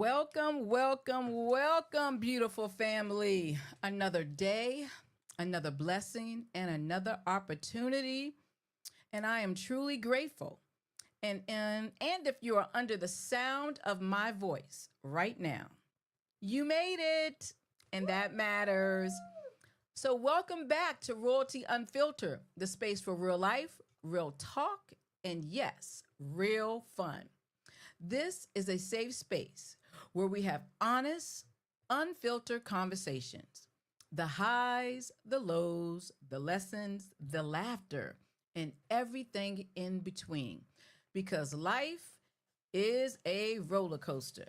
Welcome, welcome, welcome, beautiful family. Another day, another blessing, and another opportunity. And I am truly grateful. And if you are under the sound of my voice right now, you made it, and that matters. So, welcome back to Royalty Unfiltered, the space for real life, real talk, and yes, real fun. This is a safe space where we have honest, unfiltered conversations, the highs, the lows, the lessons, the laughter, and everything in between. Because life is a roller coaster.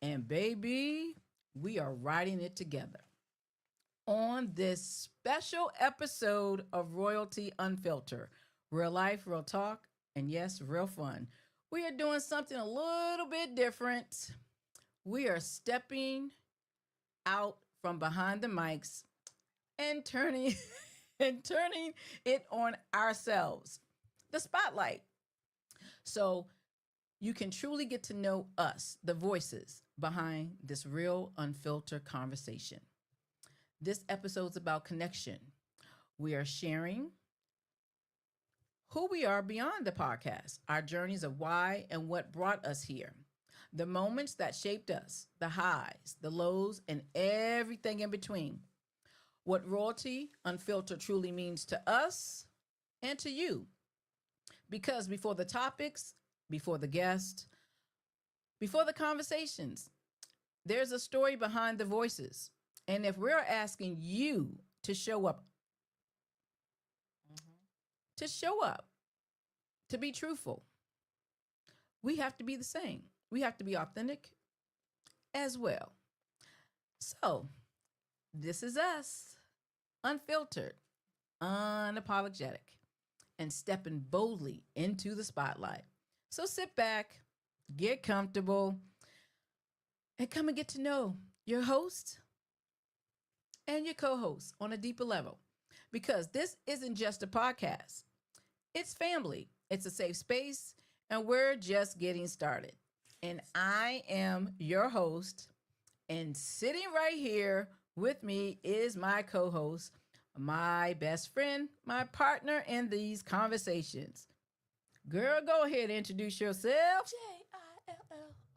And baby, we are riding it together. On this special episode of Royalty Unfiltered, real life, real talk, and yes, real fun. We are doing something a little bit different. We are stepping out from behind the mics and turning and turning it on ourselves. The spotlight. So you can truly get to know us, the voices behind this real unfiltered conversation. This episode's about connection. We are sharing who we are beyond the podcast, our journeys of why and what brought us here, the moments that shaped us, the highs, the lows, and everything in between. What Royalty Unfiltered truly means to us and to you. Because before the topics, before the guests, before the conversations, there's a story behind the voices. And if we're asking you to show up, to show up, to be truthful, we have to be the same. We have to be authentic as well. So, this is us, unfiltered, unapologetic, and stepping boldly into the spotlight. So, sit back, get comfortable, and come and get to know your host and your co host on a deeper level. Because this isn't just a podcast, it's family, it's a safe space, and we're just getting started. And I am your host, and sitting right here with me is my co host, my best friend, my partner in these conversations. Girl, go ahead and introduce yourself. Jill.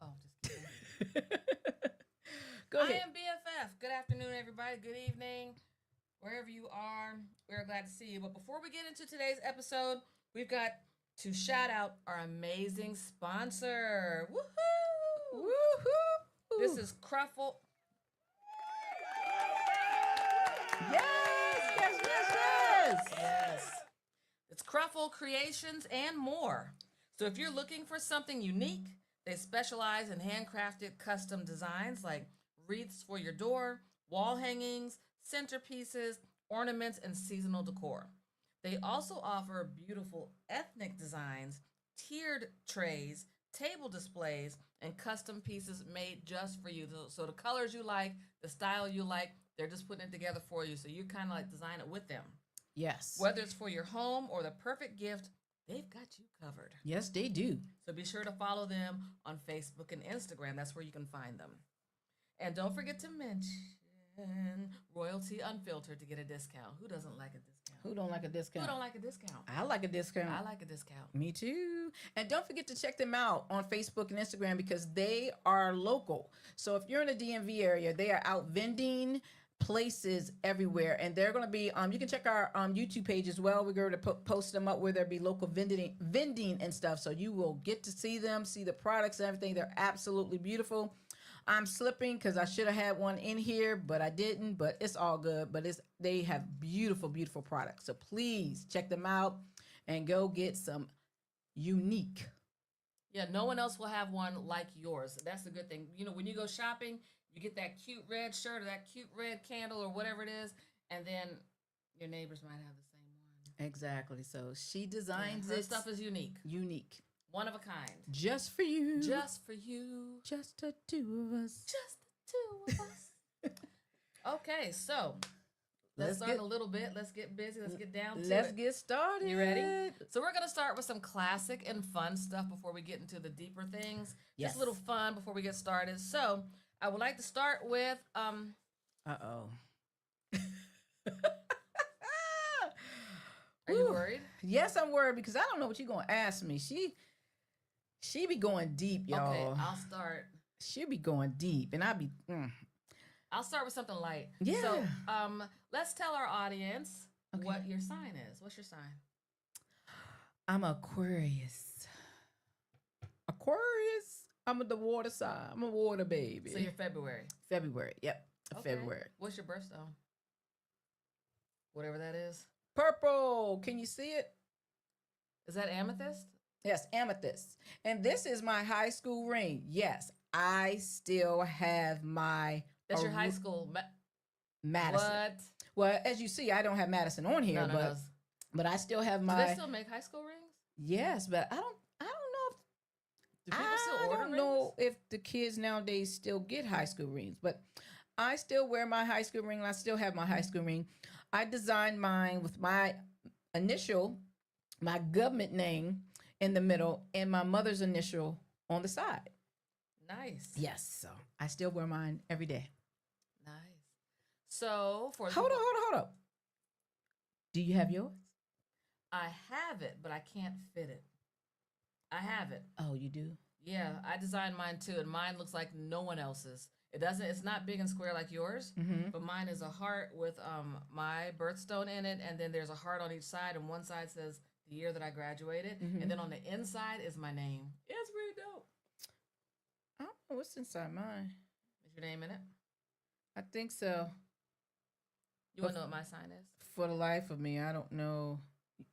Oh, just kidding. Go ahead. I am BFF. Good afternoon, everybody. Good evening, wherever you are. We're glad to see you. But before we get into today's episode, we've got to shout out our amazing sponsor. Woohoo! Woohoo! This is Cruffle. Yes, yes, yes, yes. Yes. It's Cruffle Creations and more. So if you're looking for something unique, they specialize in handcrafted custom designs like wreaths for your door, wall hangings, centerpieces, ornaments, and seasonal decor. They also offer beautiful ethnic designs, tiered trays, table displays, and custom pieces made just for you. So the colors you like, the style you like, they're just putting it together for you. So you kind of like design it with them. Yes. Whether it's for your home or the perfect gift, they've got you covered. Yes, they do. So be sure to follow them on Facebook and Instagram. That's where you can find them. And don't forget to mention Royalty Unfiltered to get a discount. Who doesn't like a discount? Who don't like a discount? Who don't like a discount? I like a discount. I like a discount. Me too. And don't forget to check them out on Facebook and Instagram because they are local. So if you're in the DMV area, they are out vending places everywhere, and they're going to be you can check our YouTube page as well. We're going to post them up where there'll be local vending and stuff, so you will get to see them, see the products and everything. They're absolutely beautiful. I'm slipping because I should have had one in here, but I didn't, but it's all good. But they have beautiful products, so please check them out and go get some unique. Yeah, no one else will have one like yours. That's the good thing. You know, when you go shopping, you get that cute red shirt or that cute red candle or whatever it is, and then your neighbors might have the same one. Exactly. So she designs her it. stuff is unique. Unique. One of a kind. Just for you. Just for you. Just the two of us. Just the two of us. Okay, so Let's start in a little bit. Let's get busy. Let's get down to Let's it. get started. You ready? So we're gonna start with some classic and fun stuff before we get into the deeper things. Yes. Just a little fun before we get started. So I would like to start with Uh-oh. Are you worried? Yes, I'm worried because I don't know what you're gonna ask me. She be going deep, y'all. Okay, I'll start. She be going deep, and I be. I'll start with something light. Yeah. So let's tell our audience what your sign is. What's your sign? I'm Aquarius. Aquarius. I'm the water sign. I'm a water baby. So you're February. February. Yep. Okay. February. What's your birthstone? Whatever that is. Purple. Can you see it? Is that amethyst? Yes, amethyst. And this is my high school ring. Yes, I still have my. That's your high school. Madison. What? Well, as you see, I don't have Madison on here, but I still have my. Do they still make high school rings? Yes, but I don't know if. Do people still order I don't know if the kids nowadays still get high school rings, but I still wear my high school ring. I still have my high school ring. I designed mine with my initial, my government name in the middle, and my mother's initial on the side. Nice. Yes, so I still wear mine every day. Nice. So for hold up. Do you have yours? I have it, but I can't fit it. I have it. Oh, you do? Yeah, I designed mine too, and mine looks like no one else's. It's not big and square like yours, but mine is a heart with my birthstone in it, and then there's a heart on each side, and one side says the year that I graduated, and then on the inside is my name. It's pretty dope. I don't know what's inside mine. Is your name in it? I think so. You want to know what my sign is? For the life of me, I don't know.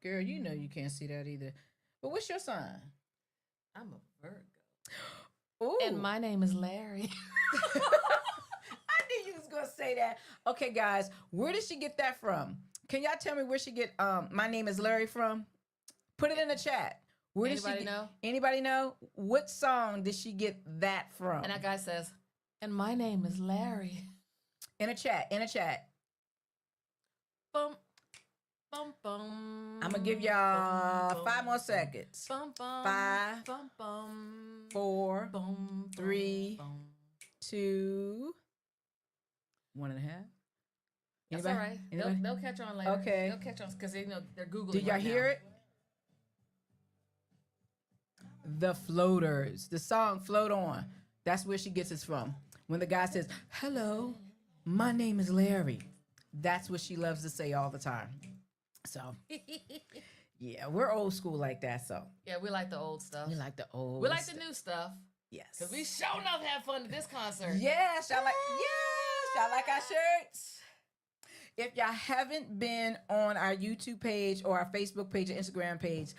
Girl, you know you can't see that either. But what's your sign? I'm a Virgo. Ooh. And my name is Larry. I knew you was going to say that. Okay, guys, where did she get that from? Can y'all tell me where she get my name is Larry from? Put it in the chat. Where Anybody know? Anybody know? What song did she get that from? And that guy says, and my name is Larry. In a chat. Bum, bum, bum. I'm going to give y'all 5 more seconds. Bum, bum, 5, bum, bum, 4, bum, 3, bum. 2, 1.5. That's all right. They'll catch on later. Okay. They'll catch on because they're Googling. Did y'all hear it? The Floaters. The song Float On. That's where she gets it from. When the guy says, hello, my name is Larry. That's what she loves to say all the time. So, yeah, we're old school like that. So, yeah, we like the old stuff. we like the old. We like the new stuff. Yes. Because we sure enough had fun at this concert. Yes, y'all like our shirts. If y'all haven't been on our YouTube page or our Facebook page or Instagram page,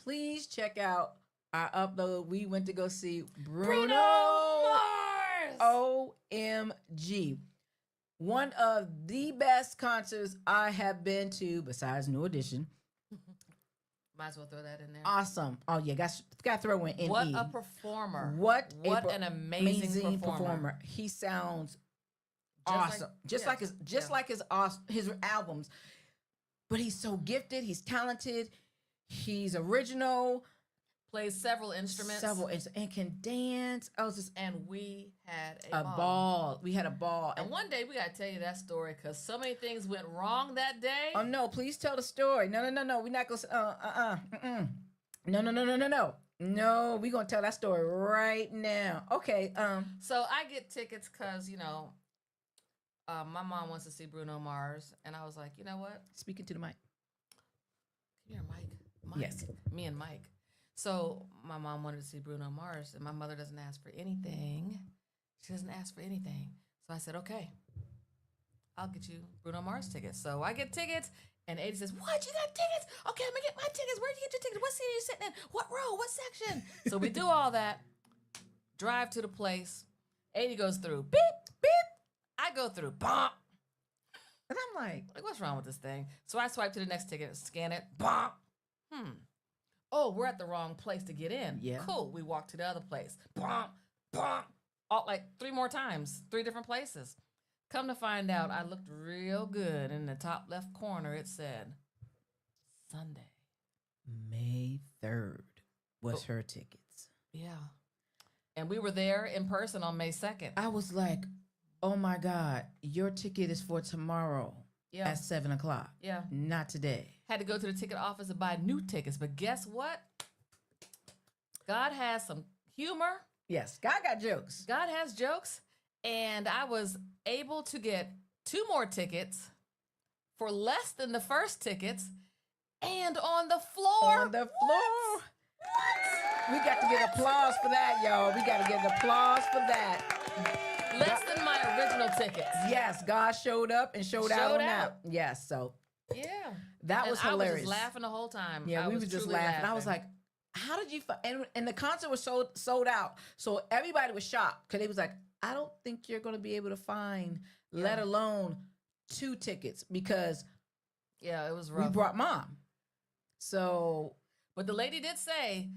please check out our upload. We went to go see Bruno Mars. OMG. One of the best concerts I have been to, besides New Edition. Might as well throw that in there. Awesome. Oh, yeah, got to throw in NE. What a performer. What an amazing performer. He sounds awesome. Like his albums. But he's so gifted. He's talented. He's original. Plays several instruments. And can dance. And we had a ball. We had a ball. And one day we got to tell you that story because so many things went wrong that day. Oh, no. Please tell the story. No. We're not going to... No. No, we're going to tell that story right now. Okay. So I get tickets because, my mom wants to see Bruno Mars. And I was like, you know what? Speaking to the mic. Come here, Mike. Yes. Me and Mike. So my mom wanted to see Bruno Mars, and my mother doesn't ask for anything. She doesn't ask for anything. So I said, okay, I'll get you Bruno Mars tickets. So I get tickets, and Ada says, what, you got tickets? Okay, I'm going to get my tickets. Where'd you get your tickets? What seat are you sitting in? What row? What section? So we do all that, drive to the place. Ada goes through, beep, beep. I go through, bump. And I'm like, what's wrong with this thing? So I swipe to the next ticket, scan it, bump. Oh, we're at the wrong place to get in. Yeah. Cool. We walk to the other place. Bump, bump. All like 3 more times, 3 different places. Come to find out, I looked real good. In the top left corner, it said Sunday. May 3rd was Oh. her tickets. Yeah. And we were there in person on May 2nd. I was like, oh my God, your ticket is for tomorrow Yeah. at 7:00. Yeah. Not today. Had to go to the ticket office and buy new tickets. But guess what? God has some humor. Yes, God got jokes. God has jokes. And I was able to get 2 more tickets for less than the first tickets and on the floor. On the floor. We got to get applause for that, y'all. We got to get applause for that. Less than my original tickets. Yes, God showed up and showed out on that. Yes, so Yeah. that was I hilarious. was just laughing the whole time. Yeah, we was just truly laughing. I was like, how did you and the concert was sold out. So everybody was shocked because they was like, I don't think you're going to be able to find, let alone 2 tickets, because yeah, it was rough. we brought mom. So, but the lady did say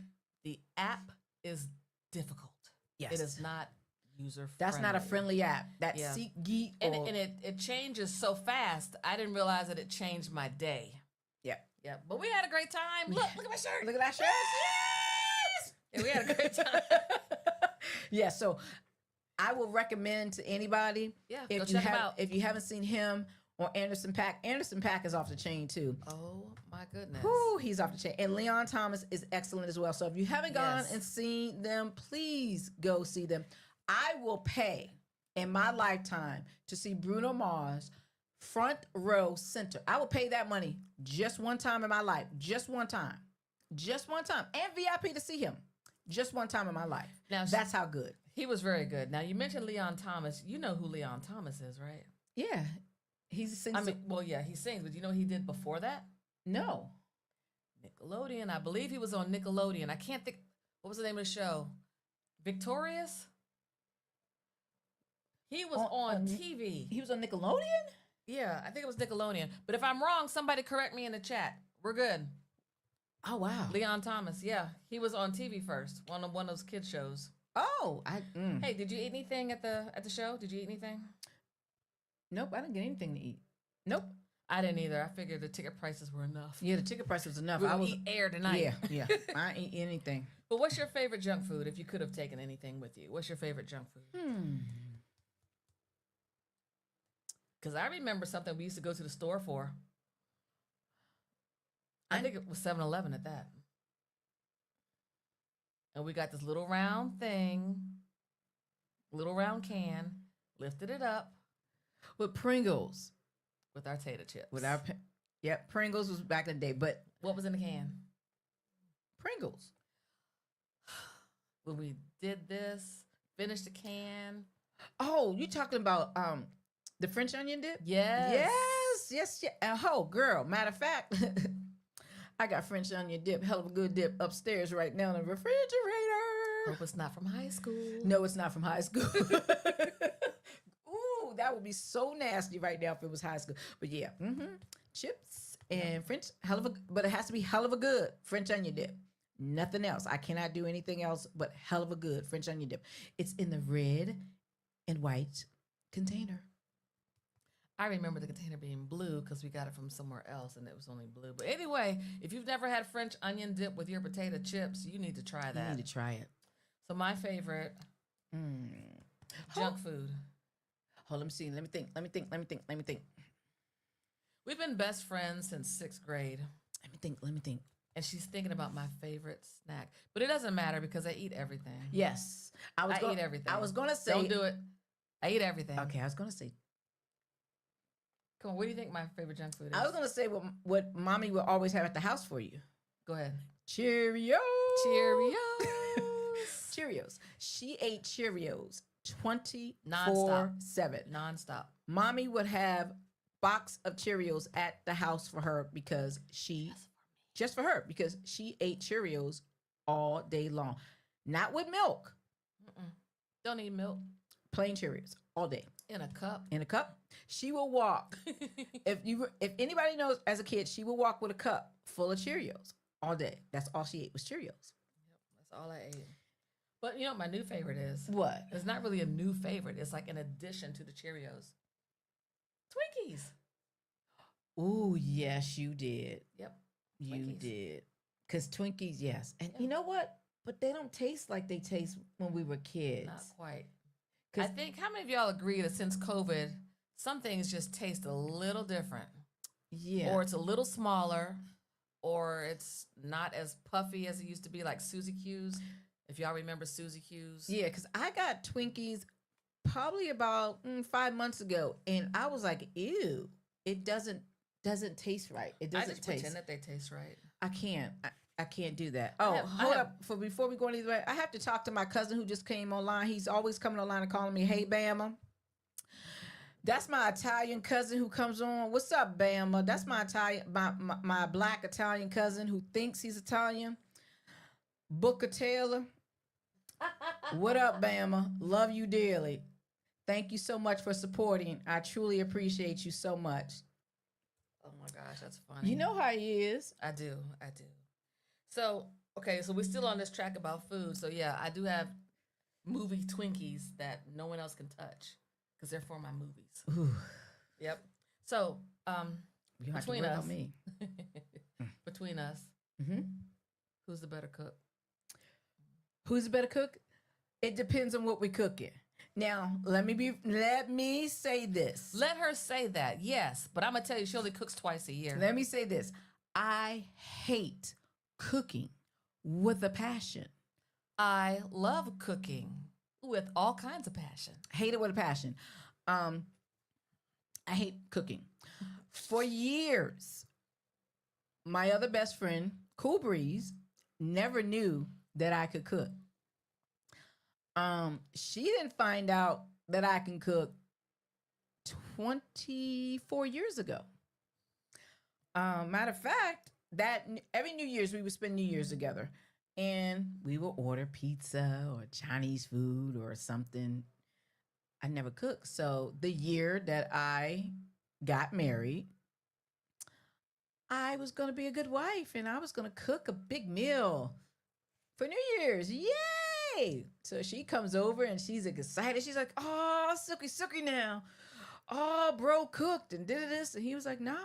the app is difficult. yes. It is not user friendly. That's not a friendly app. That Yeah. SeatGeek And it changes so fast. I didn't realize that it changed my day. Yeah. Yeah. But we had a great time. Look at my shirt. Look at that shirt. Yes. Yeah, we had a great time. Yeah, so I will recommend to anybody, Yeah, if go you check him out. if you haven't seen him or Anderson .Paak. Anderson .Paak is off the chain too. Oh my goodness. Whoo, he's off the chain. And Leon Thomas is excellent as well. So if you haven't gone Yes. and seen them, please go see them. I will pay in my lifetime to see Bruno Mars front row center. I will pay that money just one time in my life. Just one time. Just one time. And VIP to see him. Just one time in my life. Now, That's how good. he was very good. Now, you mentioned Leon Thomas. You know who Leon Thomas is, right? Yeah. He sings. I mean, well, yeah, he sings, but you know what he did before that? No. Nickelodeon. I believe he was on Nickelodeon. I can't think. What was the name of the show? Victorious? He was on TV. He was on Nickelodeon? Yeah, I think it was Nickelodeon. But if I'm wrong, somebody correct me in the chat. We're good. Oh, wow. Leon Thomas. Yeah, he was on TV first. One of those kid shows. Oh, Hey, did you eat anything at the show? Did you eat anything? Nope, I didn't get anything to eat. Nope. I didn't either. I figured the ticket prices were enough. Yeah, the ticket price was enough. We I will was eat air tonight. Yeah. I ain't eat anything. But what's your favorite junk food if you could have taken anything with you? What's your favorite junk food? Because I remember something we used to go to the store for. I think it was 7-Eleven at that. And we got this little round thing, little round can, lifted it up With Pringles. with our tater chips. Pringles was back in the day, but What was in the can? Pringles. When we did this, finished the can. Oh, you talking about the French onion dip? Yes. Yes. Oh, girl. Matter of fact, I got French onion dip, hell of a good dip upstairs right now in the refrigerator. Hope it's not from high school. No, it's not from high school. Ooh, that would be so nasty right now if it was high school. But yeah, chips and French, but it has to be hell of a good French onion dip. Nothing else. I cannot do anything else but hell of a good French onion dip. It's in the red and white container. I remember the container being blue because we got it from somewhere else and it was only blue. But anyway, if you've never had French onion dip with your potato chips, you need to try that. You need to try it. So my favorite junk food. Hold, let me see. Let me think. We've been best friends since 6th grade. Let me think. And she's thinking about my favorite snack. But it doesn't matter because I eat everything. Yes. I eat everything. I was going to say. Don't do it. I eat everything. Okay, I was going to say. Come on, what do you think my favorite junk food is? I was going to say what mommy would always have at the house for you. Go ahead. Cheerios. Cheerios. Cheerios. She ate Cheerios 24/7. Nonstop. Mommy would have box of Cheerios at the house for her because she ate Cheerios all day long. Not with milk. Don't eat milk. Plain Cheerios all day. In a cup. In a cup. She will walk. If anybody knows, as a kid, she would walk with a cup full of Cheerios all day. That's all she ate was Cheerios. Yep, that's all I ate. But you know what my new favorite is? What? It's not really a new favorite. It's like an addition to the Cheerios. Twinkies. Ooh, yes, you did. Yep. You Twinkies. did. Because Twinkies, yes. And Yeah. you know what? But they don't taste like they taste when we were kids. Not quite. I 'Cause- think, how many of y'all agree that since COVID, some things just taste a little different? Yeah. Or it's a little smaller, or it's not as puffy as it used to be, like Suzy Q's. If y'all remember Suzy Q's. Yeah, because I got Twinkies probably about 5 months ago, and I was like, ew, it doesn't taste right. It I doesn't just taste. pretend that they taste right. I can't. I can't do that. Oh, hold up. Before we go any way, I have to talk to my cousin who just came online. He's always coming online and calling me, "Hey, Bama." That's my Italian cousin who comes on. What's up, Bama? That's my Italian, my black Italian cousin who thinks he's Italian. Booker Taylor. What up, Bama? Love you dearly. Thank you so much for supporting. I truly appreciate you so much. Oh my gosh, that's funny. You know how he is. I do. So, okay, so we're still on this track about food. So yeah, I do have movie Twinkies that no one else can touch because they're for my movies. Ooh. Yep. So, You have to between work us, on me. between us, Mm-hmm. who's the better cook? Who's the better cook? It depends on what we're cooking. Now, let me say this. Let her say that, yes. But I'm gonna tell you, she only cooks twice a year. Let me say this. I hate cooking with a passion. I love cooking with all kinds of passion. Hate it with a passion. I hate cooking. For years, my other best friend, Cool Breeze, never knew that I could cook. She didn't find out that I can cook 24 years ago. Matter of fact, that every New Year's we would spend New Year's together, and we would order pizza or Chinese food or something. I never cooked. So the year that I got married, I was going to be a good wife, and I was going to cook a big meal for New Year's. Yay! So she comes over and she's excited. She's like, "Oh, Sookie now. Oh, bro cooked and did this." And he was like, "Nah,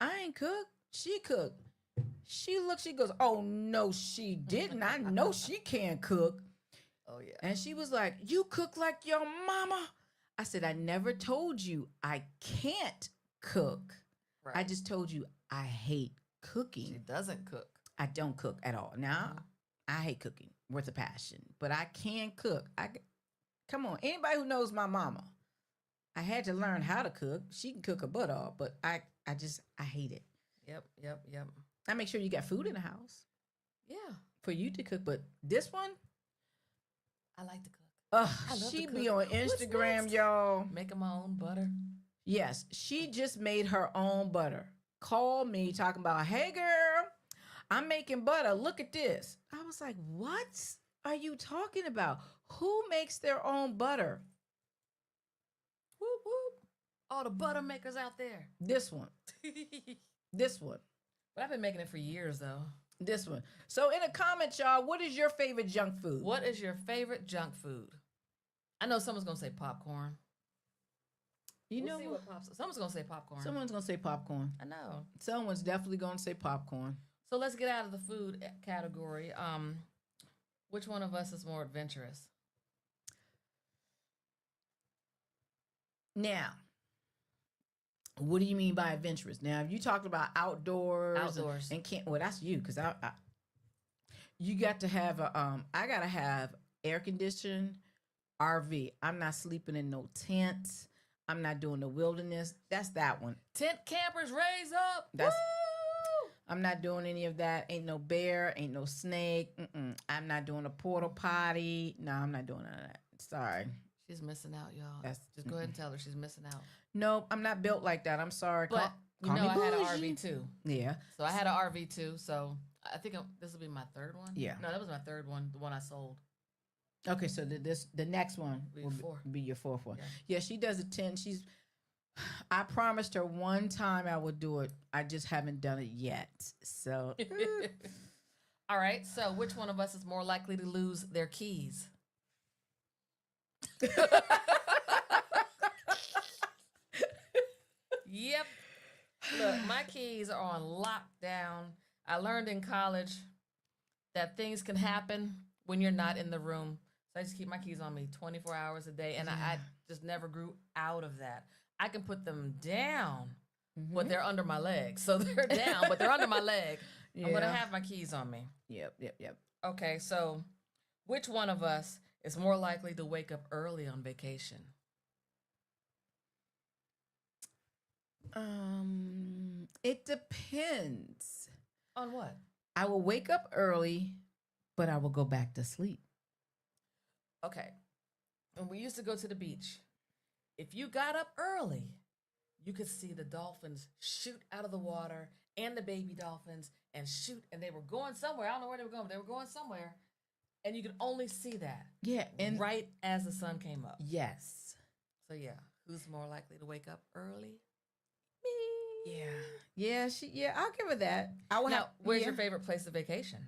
I ain't cooked. She cooked." She looks, she goes, "Oh, no, she didn't. I know she can't cook." Oh yeah. And she was like, "You cook like your mama." I said, "I never told you I can't cook. Right. I just told you I hate cooking." She doesn't cook. I don't cook at all. Now, I hate cooking with a passion, but I can cook. Come on, anybody who knows my mama, I had to learn how to cook. She can cook her butt off, but I hate it. Yep. I make sure you got food in the house Yeah. for you to cook, but this one, I like to cook. ugh, love to she cook. be on What's Instagram, next? y'all. Making my own butter. Yes, she just made her own butter. Called me talking about, "Hey girl, I'm making butter. Look at this." I was like, "What are you talking about? Who makes their own butter?" Whoop whoop. All the butter makers out there. This one. This one. But I've been making it for years though. This one. So in the comments, y'all, what is your favorite junk food? What is your favorite junk food? I know someone's gonna say popcorn. You We'll know see what? what pops. Someone's gonna say popcorn. Someone's going to say popcorn. I know. Someone's definitely going to say popcorn. So let's get out of the food category. Which one of us is more adventurous? Now, what do you mean by adventurous? Now, if you talked about outdoors, and can't, well, that's you, because you got to have I gotta have air conditioned RV. I'm not sleeping in no tents. I'm not doing the wilderness. That's that one. Tent campers, raise up. That's. Woo! I'm not doing any of that. Ain't no bear. Ain't no snake. I'm not doing a porta potty. No, I'm not doing none of that. Sorry. She's missing out, y'all. That's Just go ahead and tell her she's missing out. No, I'm not built like that. I'm sorry. But you know, I had an RV too. Yeah. So I had an RV too. So I think this will be my third one. Yeah. No, that was my third one. The one I sold. Okay, so the next one will be your fourth one. Yeah, she does a 10. I promised her one time I would do it. I just haven't done it yet. So. All right. So which one of us is more likely to lose their keys? Look, my keys are on lockdown. I learned in college that things can happen when you're not in the room. So I just keep my keys on me 24 hours a day. And I just never grew out of that. I can put them down, but they're under my leg. So they're down, but they're under my leg. I'm going to have my keys on me. Yep. Okay, so which one of us is more likely to wake up early on vacation? It depends. On what? I will wake up early, but I will go back to sleep. Okay. When we used to go to the beach, if you got up early, you could see the dolphins shoot out of the water and the baby dolphins and shoot, and they were going somewhere. I don't know where they were going, but they were going somewhere. And you could only see that. Yeah. And right as the sun came up. yes. So yeah, who's more likely to wake up early? Me. Yeah, I'll give her that. I will Now, where's your favorite place of vacation?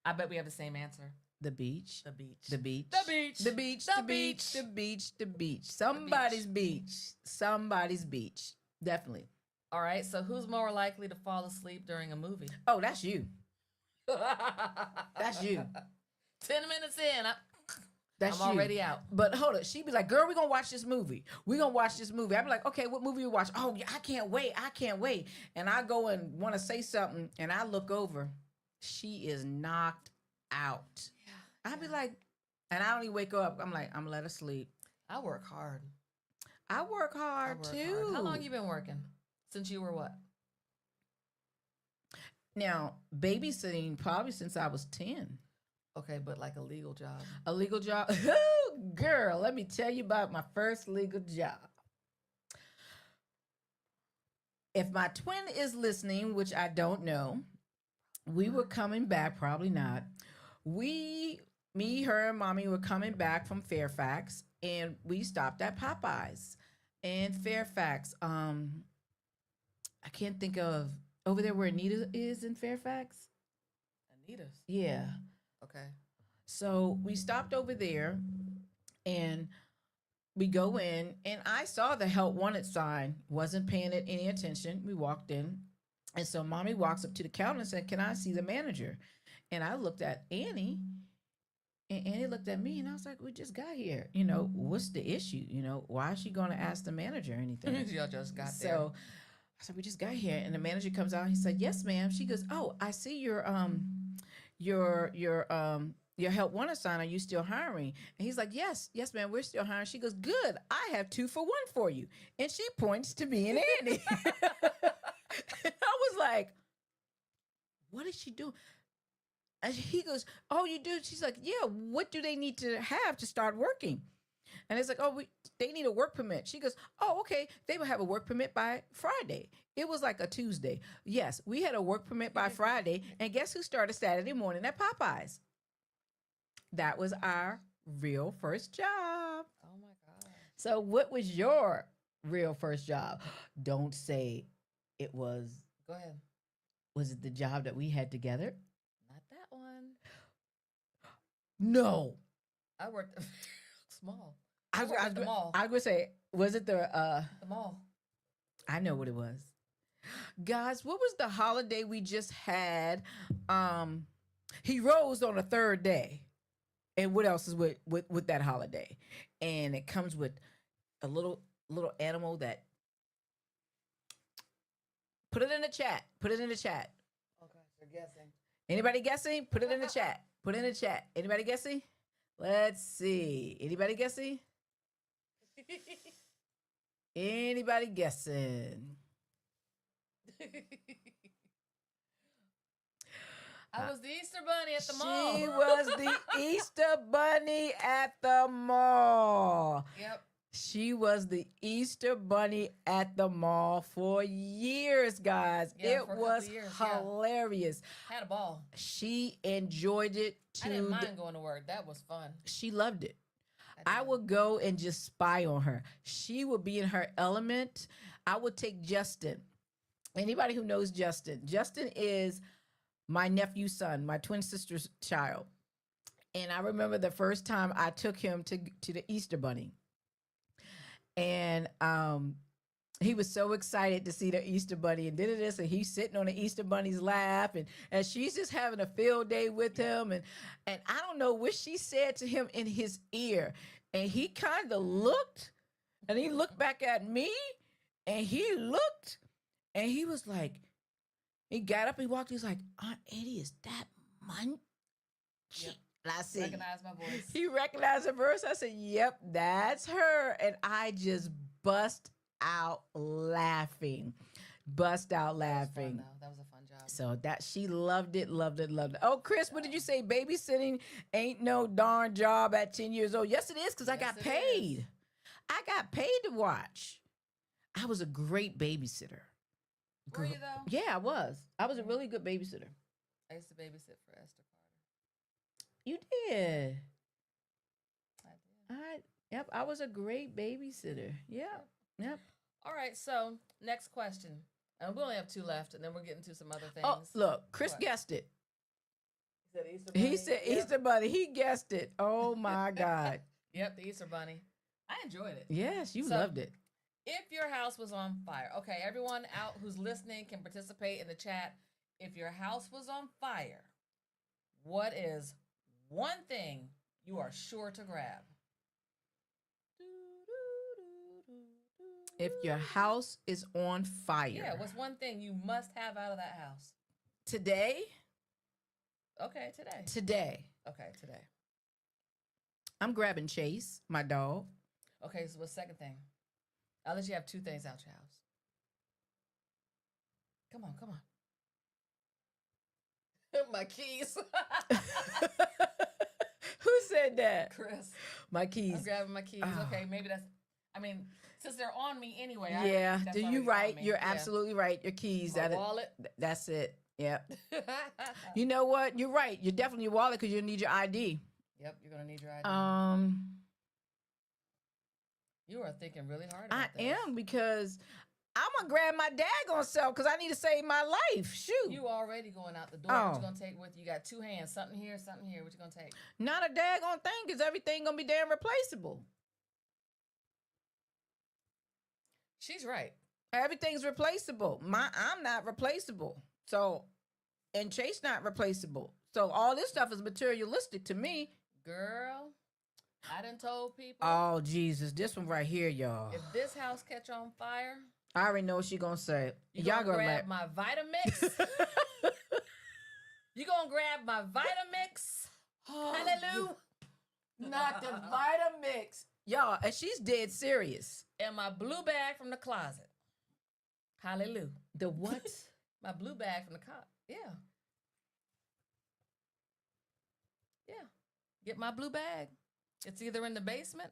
I bet we have the same answer. The beach. The beach. The beach. The beach. The beach. The The beach. The beach. The beach. Somebody's beach. Somebody's beach. Definitely. All right, so who's more likely to fall asleep during a movie? Oh, that's you. That's you. 10 minutes in, That's I'm you. already out. But hold up, she'd be like, "Girl, we're gonna watch this movie. We're gonna watch this movie." I'd be like, "Okay, what movie you watch?" "Oh, yeah, I can't wait. I can't wait." And I go and want to say something, and I look over, she is knocked out. Yeah. I'd be like, and I don't even wake up. I'm like, I'm gonna let her sleep. I work hard. I work hard too. How long you been working? Since you were what? Now, babysitting probably since I was 10. Okay, but like a legal job. A legal job. Oh, girl, let me tell you about my first legal job. If my twin is listening, which I don't know, we were coming back, probably not. Me, her, and mommy were coming back from Fairfax, and we stopped at Popeyes in Fairfax. I can't think of over there where Anita is in Fairfax. Anita's. Yeah. Okay. So we stopped over there and we go in, and I saw the help wanted sign, wasn't paying it any attention. We walked in, and so mommy walks up to the counter and said, "Can I see the manager?" And I looked at Annie, and Annie looked at me, and I was like, "We just got here. What's the issue? Why is she going to ask the manager anything?" Y'all just got there. So I said, "We just got here," and the manager comes out. He said, "Yes, ma'am." She goes, "Oh, I see your help wanted sign. Are you still hiring?" And he's like, yes, ma'am, we're still hiring." She goes, "Good. I have 2 for 1 for you." And she points to me and Andy. And I was like, what is she doing? And he goes, "Oh, you do?" She's like, "Yeah. What do they need to have to start working?" And it's like, "Oh, they need a work permit." She goes, "Oh, okay. They will have a work permit by Friday." It was like a Tuesday. Yes, we had a work permit by Friday. And guess who started Saturday morning at Popeyes? That was our real first job. Oh my God. So what was your real first job? Don't say it was. Go ahead. Was it the job that we had together? Not that one. No. I worked small. I worked at the mall. I was going to say, was it The mall. I know what it was. Guys, what was the holiday we just had? He rose on the 3rd day. And what else is with that holiday? And it comes with a little animal that. Put it in the chat. Put it in the chat. Okay, you're guessing. Anybody guessing? Put it in the chat. Put it in the chat. Anybody guessing? Let's see. Anybody guessing? Anybody guessing? I was the Easter Bunny at the mall. She was the Easter Bunny at the mall. Yep. She was the Easter Bunny at the mall for years, guys. Yeah, it for a was couple years, yeah. hilarious. Had a ball. She enjoyed it I didn't mind going to work. That was fun. She loved it. I did. would go and just spy on her. She would be in her element. I would take Justin. Anybody who knows Justin is my nephew's son, my twin sister's child. And I remember the first time I took him to the Easter Bunny. And He was so excited to see the Easter Bunny and did this, and he's sitting on the Easter Bunny's lap, and she's just having a field day with him, and I don't know what she said to him in his ear, and he kind of looked, and he looked back at me, and he looked, and he was like, he got up, he walked, he's like, Aunt Eddie, is that Munchie? Yep. I said, Recognize my voice. he recognized her voice. I said, yep, that's her. And I just bust out laughing. Bust out laughing. That was a fun job. So that she loved it, loved it, loved it. Oh, Chris, what did you say? Babysitting ain't no darn job at 10 years old. Yes, it is, because I got paid. I got paid to watch. I was a great babysitter. Were you though? Yeah, I was. I was a really good babysitter. I used to babysit for Esther Carter. You did. I did. Yep, I was a great babysitter. Yep. All right, so next question. And we only have 2 left, and then we're getting to some other things. Oh, look, Chris What? guessed it. He said Easter Bunny. He said Yep. Easter Bunny. He guessed it. Oh my God. Yep, the Easter Bunny. I enjoyed it. Yes, you So- loved it. If your house was on fire, okay, everyone out who's listening can participate in the chat. If your house was on fire, what is one thing you are sure to grab? If your house is on fire. Yeah, what's one thing you must have out of that house? Today? Okay, today. Today. Okay, today. I'm grabbing Chase, my dog. Okay, so what's the second thing? I'll let you have 2 things out your house. Come on. My keys. Who said that? Chris. My keys. I'm grabbing my keys. Oh. Okay, maybe that's, I mean, since they're on me anyway. Yeah, that's you're already right. on me. You're Yeah. absolutely right. Your keys. My wallet. That's it. Yep. You know what? You're right. You're definitely your wallet because you'll need your ID. Yep, you're gonna need your ID. You are thinking really hard about I this. am, because I'm gonna grab my daggone self because I need to save my life. Shoot. You already going out the door. Oh. What you gonna take with you? You got 2 hands. Something here, something here. What you gonna take? Not a daggone thing, because everything gonna be damn replaceable. She's right. Everything's replaceable. I'm not replaceable. So, and Chase not replaceable. So all this stuff is materialistic to me. Girl, I done told people. Oh Jesus, this one right here, y'all. If this house catch on fire, I already know what she gonna say. y'all gonna grab my Vitamix. You gonna grab my Vitamix. Hallelujah. Not the Vitamix. Y'all, and she's dead serious. And my blue bag from the closet. Hallelujah. The what? My blue bag from the closet. Yeah. Yeah. Get my blue bag. It's either in the basement.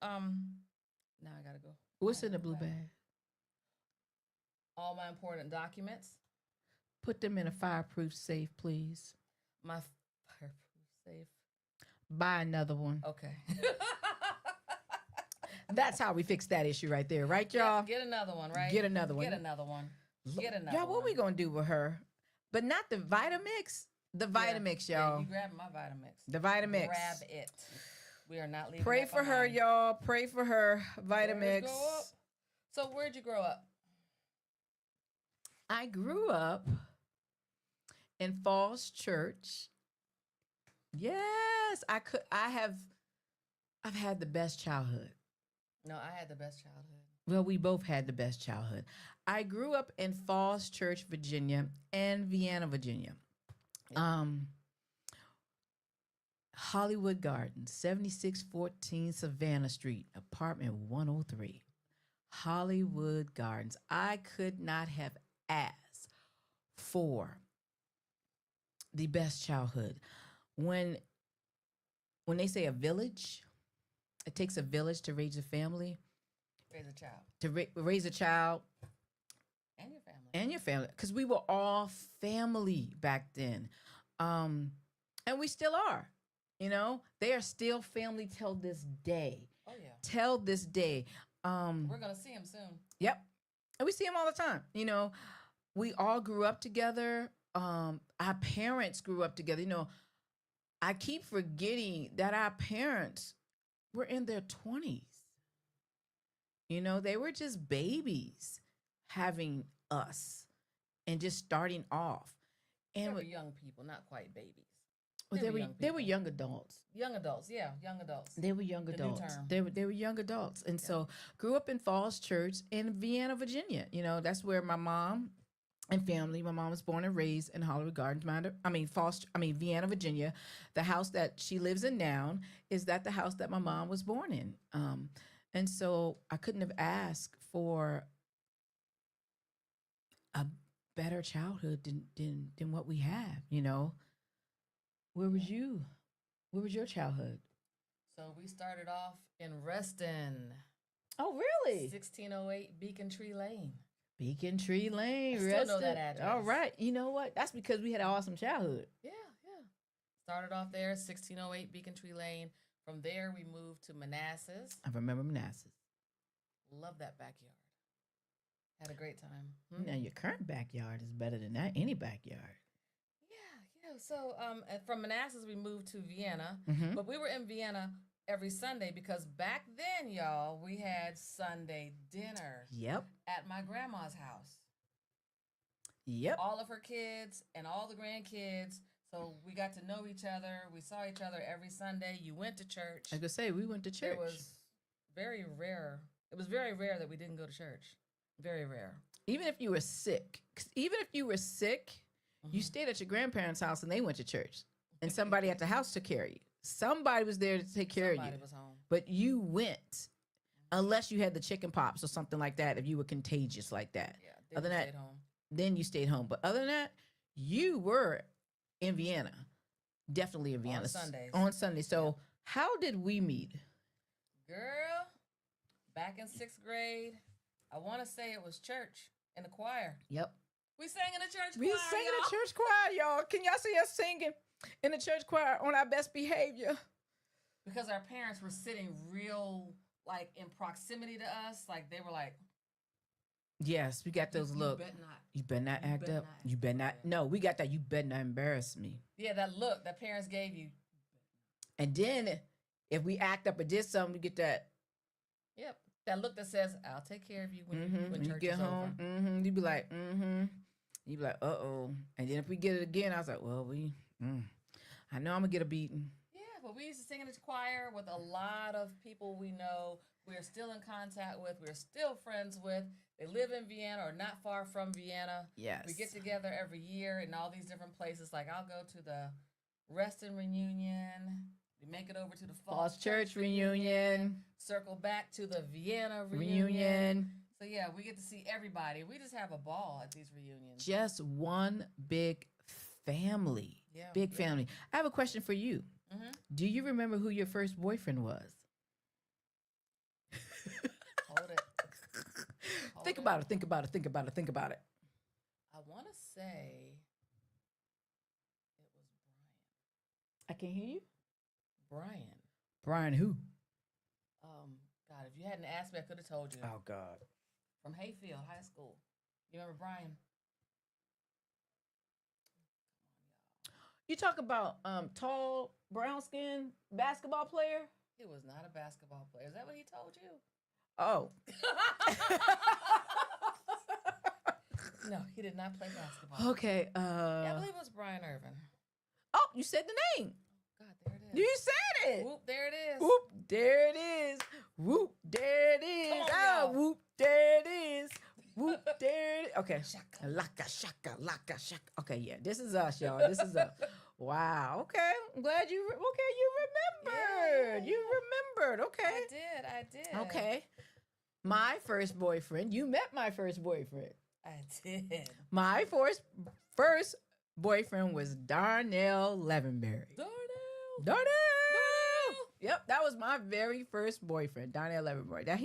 Now I gotta go. What's in the blue bag? All my important documents. Put them in a fireproof safe, please. My fireproof safe. Buy another one. Okay. That's how we fix that issue right there, right, y'all? Get another one, right? Get another one. Get another one. Get another Y'all, what one. we gonna do with her? But not the Vitamix. The Vitamix, Yeah, y'all. you grab my Vitamix. The Vitamix. Grab it. We are not leaving. Pray that for her, behind. y'all. Pray for her. Where'd you Vitamix. grow up? So where'd you grow up? I grew up in Falls Church. Yes, I've had the best childhood. No, I had the best childhood. Well, we both had the best childhood. I grew up in Falls Church, Virginia, and Vienna, Virginia. Hollywood Gardens, 7614 Savannah Street, apartment 103. Hollywood Gardens. I could not have asked for the best childhood. When they say a village, it takes a village to raise a family. Raise a child. To raise a child And your family. and your family, because we were all family back then, and we still are. You know, they are still family till this day. Oh yeah. Till this day. We're gonna see him soon. Yep, and we see them all the time. You know, we all grew up together. Our parents grew up together. You know, I keep forgetting that our parents were in their 20s. They were just babies having us and just starting off. They And were young people, not quite babies. well, They were young they were people. young adults. Young adults, yeah, young adults. They were young The new adults. term. They were young adults, and so grew up in Falls Church in Vienna, Virginia. That's where my mom and family. My mom was born and raised in Hollywood Gardens, Vienna, Virginia. The house that she lives in now is the house that my mom was born in. And so I couldn't have asked for a better childhood than what we have. Where was you? Where was your childhood? So we started off in Reston. Oh, really? 1608 Beacon Tree Lane. Beacon Tree Lane. I still know that address. All right. You know what? That's because we had an awesome childhood. Yeah. Started off there, 1608 Beacon Tree Lane. From there, we moved to Manassas. I remember Manassas. Love that backyard. Had a great time. Now, your current backyard is better than any backyard. Yeah. So from Manassas, we moved to Vienna. Mm-hmm. But we were in Vienna every Sunday because back then, y'all, we had Sunday dinner. Yep. At my grandma's house. Yep. All of her kids and all the grandkids. So we got to know each other. We saw each other every Sunday. You went to church. I was going to say, we went to church. It was very rare. It was very rare that we didn't go to church. Very rare. Even if you were sick. 'Cause even if you were sick, you stayed at your grandparents' house and they went to church. And somebody at the house took care of you. Somebody was there to take care of you. Somebody was home. But you went, unless you had the chicken pox or something like that, if you were contagious like that. Yeah. Other than that, stayed home. then you stayed home. But other than that, you were in Vienna. Definitely in Vienna. On Sundays. So how did we meet? Girl, back in 6th grade, I want to say it was church in the choir. Yep. We sang in the church choir. We sang in the church choir, y'all. Can y'all see us singing in the church choir on our best behavior? Because our parents were sitting real, like, in proximity to us. Like, they were like, yes, we got those look. You better not act up. You better not. No, we got that. You better not embarrass me. Yeah, that look that parents gave you. And then if we act up or did something, we get that. Yep. That look that says, I'll take care of you when church get is home. over. You'd be like, You'd be like, uh-oh. And then if we get it again, I was like, well, I know I'm going to get a beating. Yeah, but we used to sing in the choir with a lot of people we know. We're still in contact with. We're still friends with. They live in Vienna or not far from Vienna. Yes. We get together every year in all these different places. Like, I'll go to the Reston reunion. We make it over to the Falls Church reunion. Circle back to the Vienna reunion. So, yeah, we get to see everybody. We just have a ball at these reunions. Just one big family. Yeah. Big family. I have a question for you. Mm-hmm. Do you remember who your first boyfriend was? Hold it. Think about it. I want to say it was Brian. I can't hear you. Brian who? God, if you hadn't asked me, I could have told you. Oh, God. From Hayfield High School. You remember Brian? You talk about tall, brown-skinned basketball player? He was not a basketball player. Is that what he told you? Oh. No, he did not play basketball. Okay. Yeah, I believe it was Brian Irvin. Oh, you said the name. God, there it is. You said it. Whoop, there it is. Whoop, there it is. Whoop, there it is. Come on, Ah, y'all. whoop, there it is. Whoop, there it is. Okay. Laka, shaka, laka, shaka. Okay, yeah. This is us, y'all. This is us. Wow. Okay. I'm glad you remembered. Yeah. You remembered. Okay. I did. Okay. My first boyfriend. You met my first boyfriend. I did. My first boyfriend was Darnell Levenberry. Darnell. Yep, that was my very first boyfriend, Darnell Levenberry. Now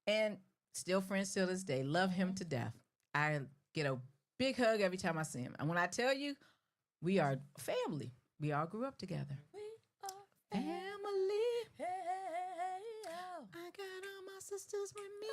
and still friends till this day. Love him to death. I get a big hug every time I see him. And when I tell you, we are family. We all grew up together. We are Family. Hey, I got all my sisters with me.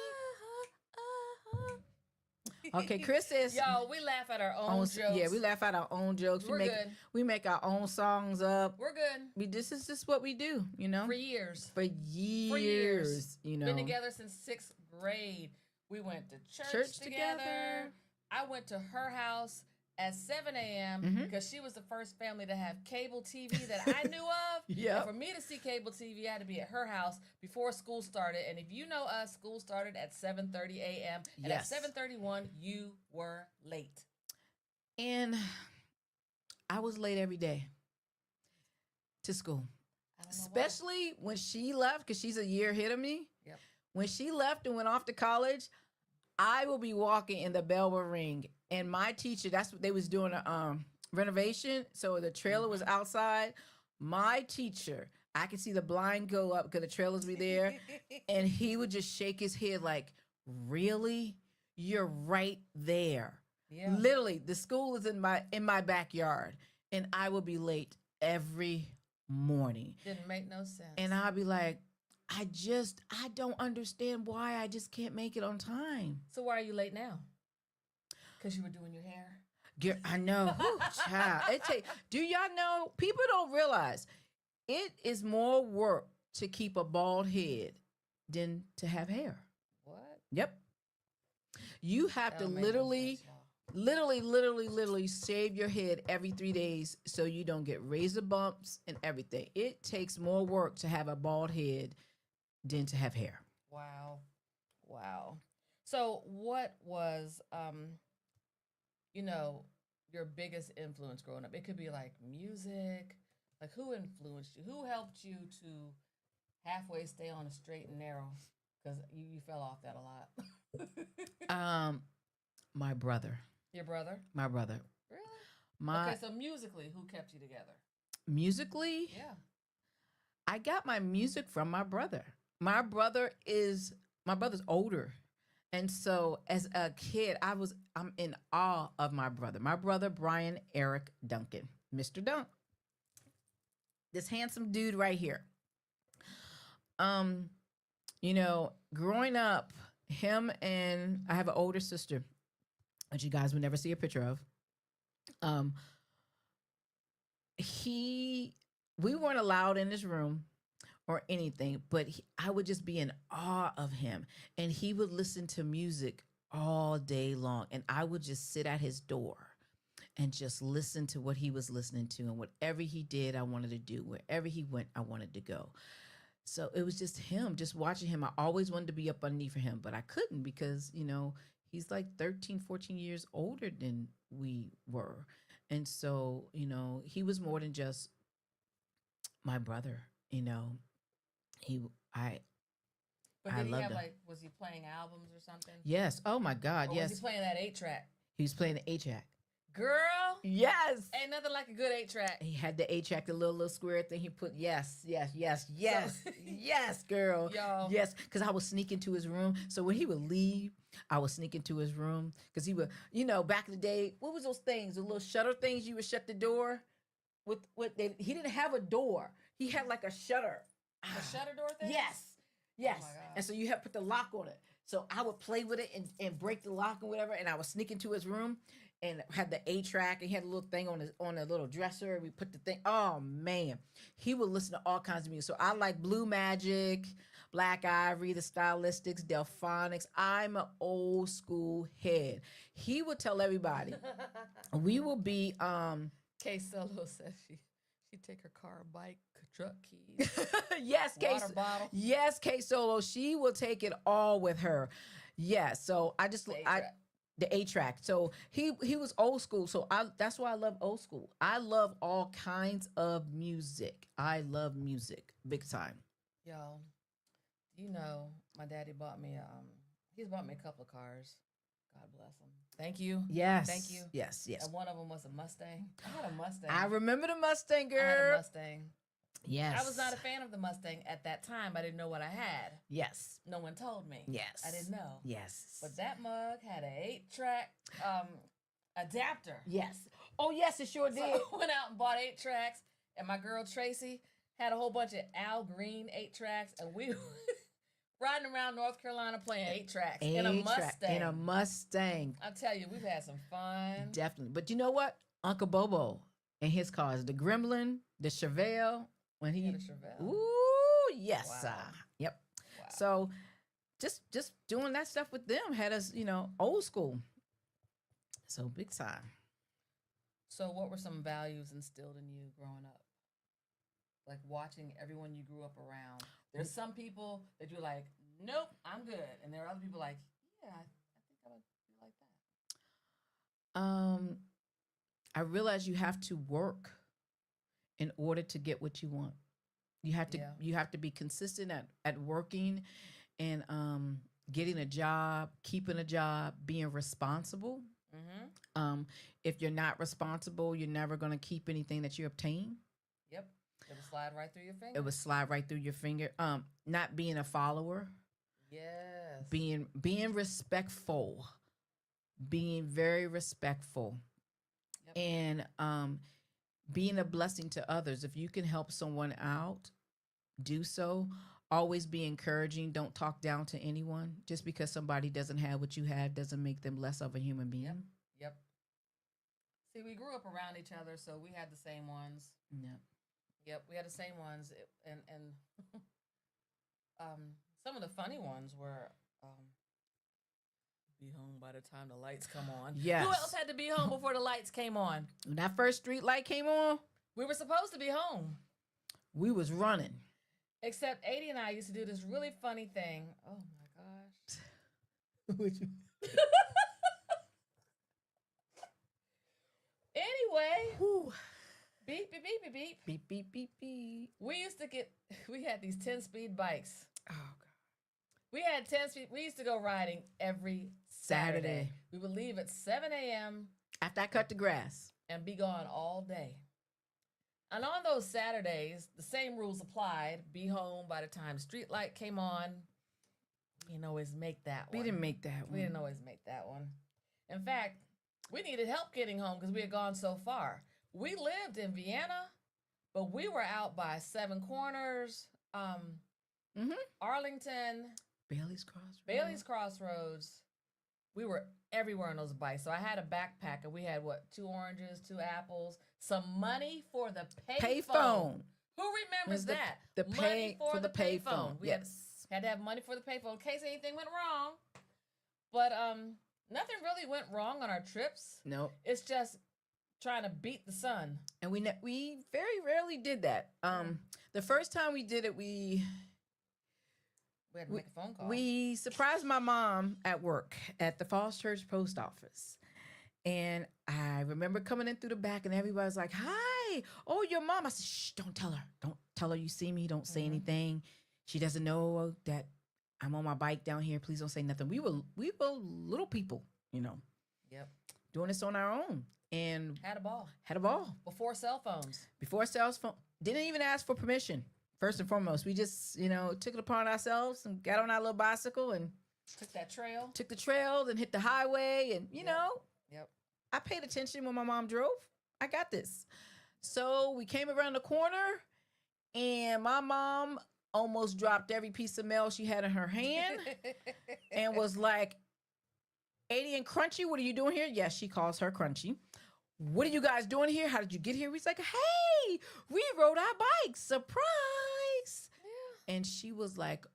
Okay, Chris is Yo, we laugh at our own jokes. Yeah, we laugh at our own jokes. We're good. We make our own songs up. We're good. This is just what we do, you know. For years. For years, you know. Been together since 6th grade. We went to church together. I went to her house at 7 a.m. because she was the first family to have cable TV that I knew of. Yeah. And for me to see cable TV, I had to be at her house before school started. And if you know us, school started at 7:30 a.m. And Yes. at 7:31, you were late. And I was late every day to school. Especially when she left, because she's a year ahead of me. Yep. When she left and went off to college, I will be walking and the bell will ring. And my teacher, that's what they was doing a renovation. So the trailer was outside. My teacher, I could see the blind go up because the trailers be there. And he would just shake his head like, really? You're right there. Yeah. Literally, the school is in my backyard. And I will be late every morning. Didn't make no sense. And I'll be like, I don't understand why I just can't make it on time. So why are you late now? Because you were doing your hair? I know. Whew, child. Do y'all know, people don't realize it is more work to keep a bald head than to have hair. What? Yep. You have to That don't make no sense, y'all. literally shave your head every 3 days so you don't get razor bumps and everything. It takes more work to have a bald head than to have hair. Wow. So what was your biggest influence growing up? It could be like music. Like, who influenced you? Who helped you to halfway stay on a straight and narrow? Because you fell off that a lot. My brother. Your brother? My brother. Really? Okay, so musically, who kept you together? Musically? Yeah. I got my music from my brother. My brother's older. And so as a kid, I'm in awe of my brother. My brother, Brian Eric Duncan, Mr. Dunk. This handsome dude right here. Growing up, him and I have an older sister, which you guys would never see a picture of. We weren't allowed in his room or anything, but I would just be in awe of him. And he would listen to music all day long. And I would just sit at his door and just listen to what he was listening to. And whatever he did, I wanted to do. Wherever he went, I wanted to go. So it was just him, just watching him. I always wanted to be up underneath for him, but I couldn't because, he's like 13, 14 years older than we were. And so, he was more than just my brother, But I did he loved have him. was he playing albums or something? Yes. Oh my God. Or Yes. was he playing that 8-track? He was playing the 8-track. Girl. Yes. Ain't nothing like a good 8-track. He had the 8-track, the little square thing. He put yes, girl. Yo. Yes. Because I would sneak into his room. So when he would leave, I would sneak into his room. Because he would, back in the day, what was those things? The little shutter things you would shut the door with. He didn't have a door. He had like a shutter. A shutter door thing? Yes. Oh my God. And so you had to put the lock on it. So I would play with it and break the lock and whatever. And I would sneak into his room and had the 8-track. And he had a little thing on a little dresser. And we put the thing. Oh, man. He would listen to all kinds of music. So I like Blue Magic, Black Ivory, the Stylistics, Delphonics. I'm an old school head. He would tell everybody. We will be... K Solo says she'd take her car, bike, truck keys, yes, water bottle. Yes, K Solo. She will take it all with her. Yes. So the 8-track. So he was old school. So that's why I love old school. I love all kinds of music. I love music big time. Yo, my daddy bought me he's bought me a couple of cars. God bless him. Thank you. Yes. Thank you. Yes. And one of them was a Mustang. I had a Mustang. I remember the Mustang, girl. I had a Mustang. Yes. I was not a fan of the Mustang at that time. I didn't know what I had. Yes. No one told me. Yes. I didn't know. Yes. But that mug had an 8-track adapter. Yes. Oh, yes, it sure did. So I went out and bought 8 tracks, and my girl Tracy had a whole bunch of Al Green 8 tracks, and we riding around North Carolina playing 8 tracks in a Mustang. In a Mustang. I tell you, we've had some fun. Definitely. But you know what? Uncle Bobo and his cars, the Gremlin, the Chevelle, when he, The Chevelle. ooh, yes, Wow. sir. Yep. Wow. So just doing that stuff with them had us, old school. So big time. So what were some values instilled in you growing up? Like watching everyone you grew up around. There's some people that you're like, nope, I'm good. And there are other people like, yeah, I think I would be like that. I realize you have to work in order to get what you want. You have to Yeah. you have to be consistent at working and getting a job, keeping a job, being responsible. Mm-hmm. If you're not responsible, you're never going to keep anything that you obtain. Yep. It would slide right through your finger. It would slide right through your finger. Not being a follower, Yes. being respectful, being very respectful, Yep. and being a blessing to others. If you can help someone out, do so. Always be encouraging. Don't talk down to anyone. Just because somebody doesn't have what you have doesn't make them less of a human being. Yep. Yep. See, we grew up around each other, so we had the same ones. Yep. Yep, we had the same ones, and some of the funny ones were be home by the time the lights come on. Yes. Who else had to be home before the lights came on? When that first street light came on, We were supposed to be home. we was running. Except 80 and I used to do this really funny thing. Oh my gosh. Anyway, Whew. beep, beep, beep, beep, beep. Beep, beep, beep, beep. We had these 10-speed bikes. Oh, God. We had 10 speed. We used to go riding every Saturday. Saturday. We would leave at 7 a.m. After I cut the grass. and be gone all day. And on those Saturdays, the same rules applied. Be home by the time street light came on. We didn't always make that one. We didn't make that one. We didn't always make that one. In fact, we needed help getting home because we had gone so far. We lived in Vienna, but we were out by Seven Corners, Arlington, Bailey's Crossroads. We were everywhere on those bikes. So I had a backpack, and we had, 2 oranges, 2 apples, some money for the payphone. Who remembers that? The money for the payphone. payphone. We Yes. had to have money for the payphone in case anything went wrong. But nothing really went wrong on our trips. Nope. It's just trying to beat the sun. And we very rarely did that. The first time we did it, we We had to make a phone call. We surprised my mom at work at the Falls Church post office. And I remember coming in through the back and everybody was like, "Hi, oh, your mom." I said, "Shh, don't tell her. Don't tell her you see me. Don't say anything. She doesn't know that I'm on my bike down here. Please don't say nothing." We were little people, Yep. doing this on our own. And Had a ball. had a ball. Before cell phones. Before cell phone, didn't even ask for permission. First and foremost, we just, took it upon ourselves and got on our little bicycle and Took that trail. took the trail and hit the highway. And, Yep. I paid attention when my mom drove. I got this. So we came around the corner and my mom almost dropped every piece of mail she had in her hand and was like, "80 and Crunchy, what are you doing here?" Yes, she calls her Crunchy. "What are you guys doing here? How did you get here?" He's like, "Hey, we rode our bikes. Surprise." Yeah. And she was like,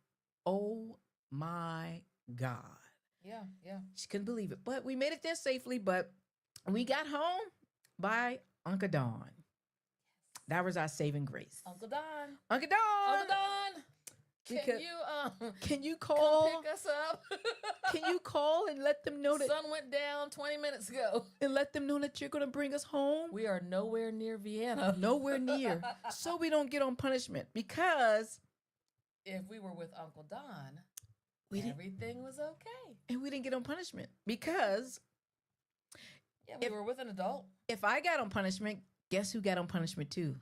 "Oh my God." Yeah. Yeah. She couldn't believe it. But we made it there safely. But we got home by Uncle Dawn. That was our saving grace. Uncle Don. Uncle Dawn. Uncle Don. Because- Can you come call? pick us up? Can you call and let them know that Sun went down 20 minutes ago. you're going to bring us home? We are nowhere near Vienna. Nowhere near. So we don't get on punishment because If we were with Uncle Don, we didn't, everything was okay. and we didn't get on punishment because Yeah, we were with an adult. if I got on punishment, guess who got on punishment too?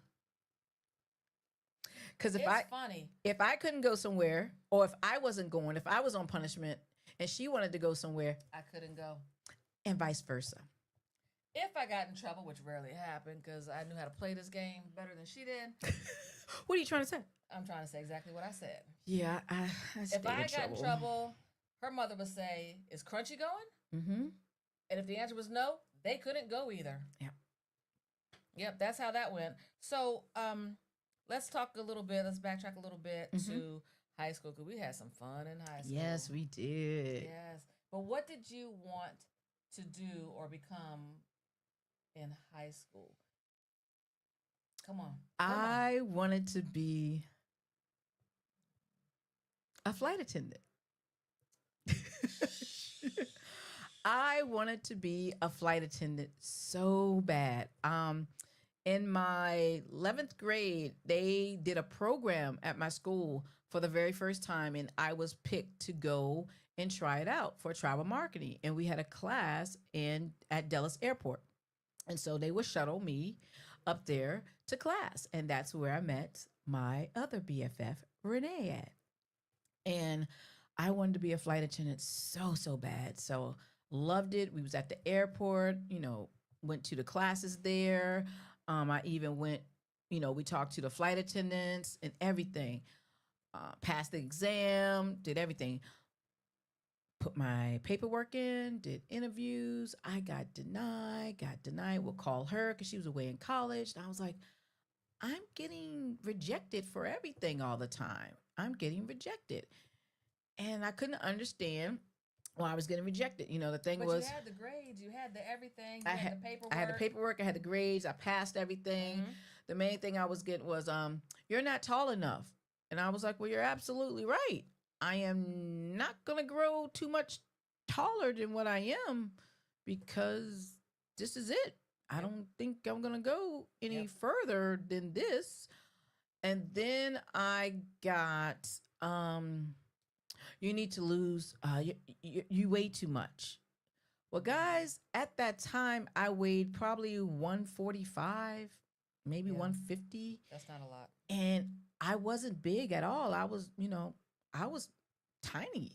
Because It's funny. if I couldn't go somewhere, or if I wasn't going, if I was on punishment and she wanted to go somewhere, I couldn't go. and vice versa. If I got in trouble, which rarely happened because I knew how to play this game better than she did, What are you trying to say? I'm trying to say exactly what I said. Yeah, I If stayed I in got in trouble. trouble, her mother would say, "Is Crunchy going?" Mm-hmm. And if the answer was no, they couldn't go either. Yeah. Yep, that's how that went. So, let's talk a little bit. Let's backtrack a little bit Mm-hmm. to high school because we had some fun in high school. Yes, we did. Yes. But what did you want to do or become in high school? Come on. Come on. I wanted to be a flight attendant. I wanted to be a flight attendant so bad. In my 11th grade, they did a program at my school for the very first time, and I was picked to go and try it out for travel marketing. And we had a class at Dulles Airport. And so they would shuttle me up there to class. And that's where I met my other BFF, Renee, at. And I wanted to be a flight attendant so bad. So loved it. We was at the airport, went to the classes there. I even went, we talked to the flight attendants and everything. Passed the exam, did everything. Put my paperwork in, did interviews. I got denied. We'll call her because she was away in college. And I was like, I'm getting rejected for everything all the time. I'm getting rejected. And I couldn't understand why I was getting rejected. The thing But was, you had the grades, you had the everything, you I had the paperwork. I had the paperwork, I had the grades, I passed everything. Mhm. The main thing I was getting was, you're not tall enough. And I was like, well, you're absolutely right. I am not going to grow too much taller than what I am because this is it. I Yep. don't think I'm going to go any Yep. further than this. And then I got, you need to lose, you weigh too much. Well, guys, at that time, I weighed probably 145, maybe Yeah. 150. That's not a lot. And I wasn't big at all. I was tiny.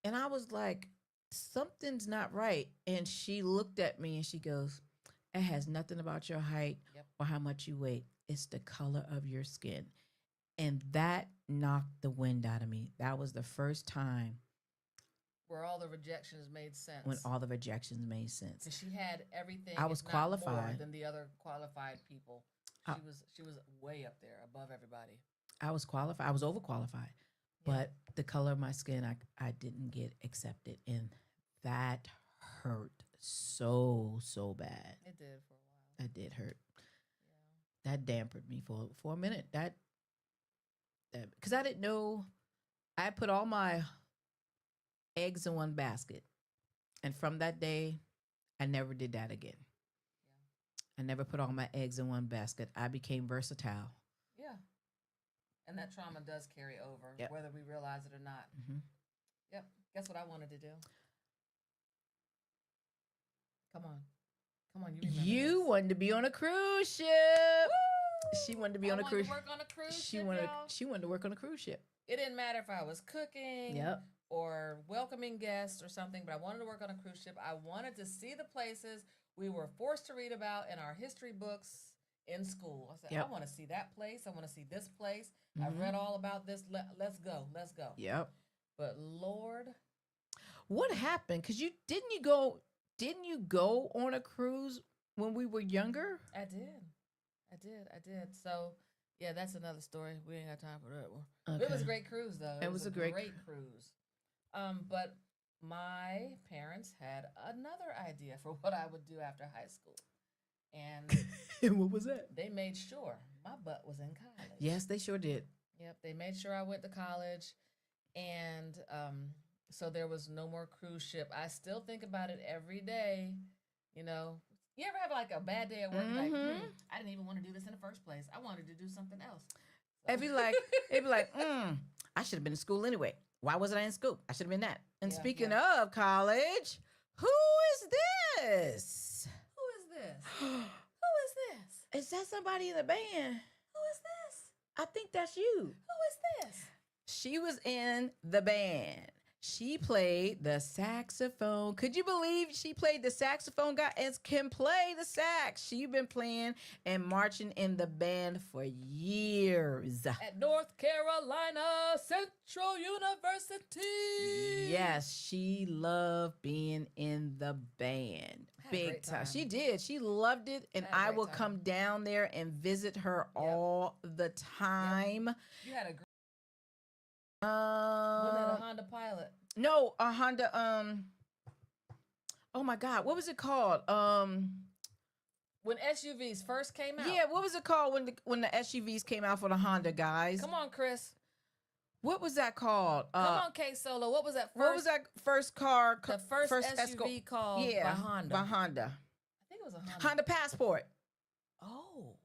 And I was like, something's not right. And she looked at me and she goes, it has nothing about your height Yep. or how much you weigh. It's the color of your skin. And that knocked the wind out of me. That was the first time Where all the rejections made sense. when all the rejections made sense. Because she had everything. I was if not more qualified. than the other qualified people. I- She was way up there, above everybody. I was qualified. I was overqualified. Yeah. But the color of my skin, I didn't get accepted. And that hurt so bad. It did for a while. That did hurt. Yeah. That dampened me for a minute. That because I didn't know. I put all my eggs in one basket. And from that day, I never did that again. Yeah. I never put all my eggs in one basket. I became versatile. Yeah. And that trauma does carry over, Yep. whether we realize it or not. Mm-hmm. Yep. Guess what I wanted to do? Come on. Come on. You remember You this. wanted to be on a cruise ship. Woo! She wanted to be I on a wanted cruise. to work on a cruise She ship, wanted. y'all. She wanted to work on a cruise ship. It didn't matter if I was cooking Yep. or welcoming guests or something, but I wanted to work on a cruise ship. I wanted to see the places we were forced to read about in our history books in school. I said, Yep. I want to see that place. I want to see this place. Mhm. I've read all about this. Let's go. Let's go. Yep. But Lord, What happened? Because didn't you go on a cruise when we were younger? I did. So, yeah, that's another story. We ain't got time for that one. Okay. It was a great cruise, though. It was a great cruise. But my parents had another idea for what I would do after high school. And And what was that? they made sure my butt was in college. Yes, they sure did. Yep, they made sure I went to college. And so there was no more cruise ship. I still think about it every day. You ever have like a bad day at work? Like, Mhm. I didn't even want to do this in the first place. I wanted to do something else. So- It'd be like, I should have been in school anyway. Why wasn't I in school? I should have been that. And Yeah, speaking of college, who is this? Who is this? Who is this? Is that somebody in the band? Who is this? I think that's you. Who is this? She was in the band. She played the saxophone. Could you believe she played the saxophone? Guys can play the sax. She's been playing and marching in the band for years. At North Carolina Central University. Yes, she loved being in the band. Had a Big great time. time. She did. She loved it. And Had a I great will time. come down there and visit her all the time. You had a great wasn't it a Um, Honda Pilot? no, a Honda. Oh my God, what was it called? When SUVs first came out. Yeah, what was it called when the SUVs came out for the Honda guys? Come on, Chris. What was that called? Come on, K Solo. What was that first? What was that first car? The first SUV called Yeah, by Honda. by Honda. I think it was a Honda. Honda Passport. Oh,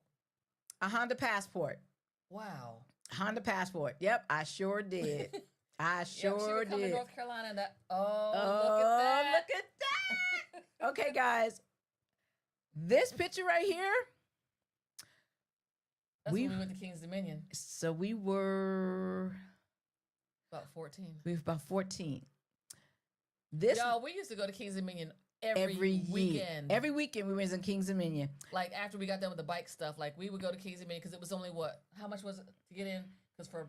A Honda Passport. wow. Honda Passport. Yep, I sure did. I Yep, she sure would come to did. North Carolina. Look at Oh, that. look at that. Okay, guys. This picture right here. That's when we went to King's Dominion. So we were About 14. about 14. This Yo, we used to go to King's Dominion every year. weekend. Every weekend we was in Kings Dominion. Like after we got done with the bike stuff, like we would go to King's Dominion because it was only what? How much was it to get in? Because for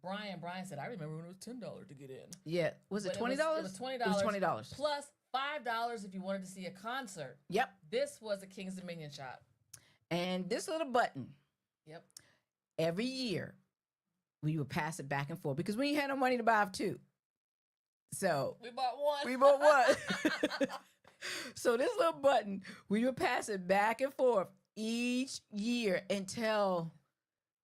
Brian said, I remember when it was $10 to get in. Yeah. Was it But $20? It was $20. It was $20. Plus $5 if you wanted to see a concert. Yep. This was a King's Dominion shop. And this little button, Yep. every year, we would pass it back and forth because we ain't had no money to buy two. So We bought one. we bought one. So this little button, we would pass it back and forth each year until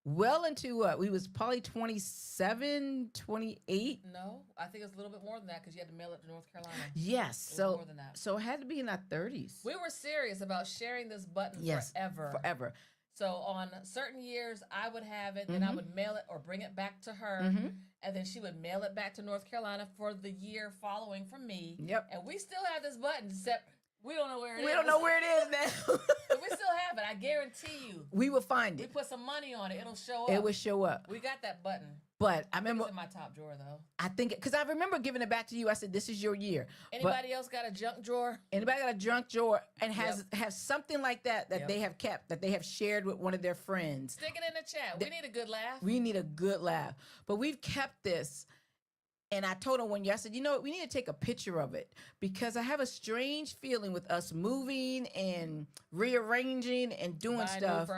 well into what? We was probably 27, 28. No, I think it's a little bit more than that because you had to mail it to North Carolina. Yes. It was more than that. So it had to be in our 30s. We were serious about sharing this button Yes, forever. Forever. So on certain years, I would have it, then I would mail it or bring it back to her, and then she would mail it back to North Carolina for the year following from me. Yep. And we still have this button, except we don't know where it is. We don't know where it is now. But we still have it. I guarantee you. We will find We it. put some money on it. It'll show up. It will show up. We got that button. But I It's remember, in my top drawer, though. I think, because I remember giving it back to you. I said, this is your year. Anybody else got a junk drawer? Anybody got a junk drawer and has something like that Yep. they have kept, that they have shared with one of their friends? Stick it in the chat. We need a good laugh. We need a good laugh. But we've kept this. And I told her one year, I said, you know what? We need to take a picture of it because I have a strange feeling with us moving and rearranging and doing Buying stuff.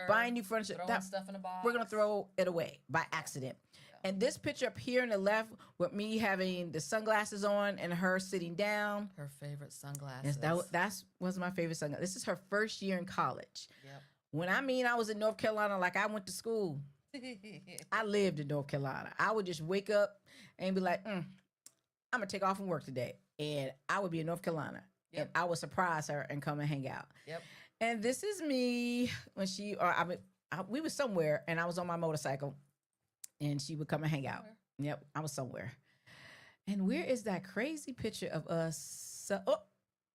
Buying new furniture. Throwing That- stuff in a box. we're going to throw it away by accident. And this picture up here on the left with me having the sunglasses on and her sitting down. Her favorite sunglasses. That's was my favorite sunglasses. This is her first year in college. Yep. When I was in North Carolina, like I went to school. I lived in North Carolina. I would just wake up and be like, I'm going to take off from work today. And I would be in North Carolina. Yep. And I would surprise her and come and hang out. Yep. And this is me when we were somewhere and I was on my motorcycle and she would come and hang out. Somewhere. Yep, I was somewhere. And where is that crazy picture of us?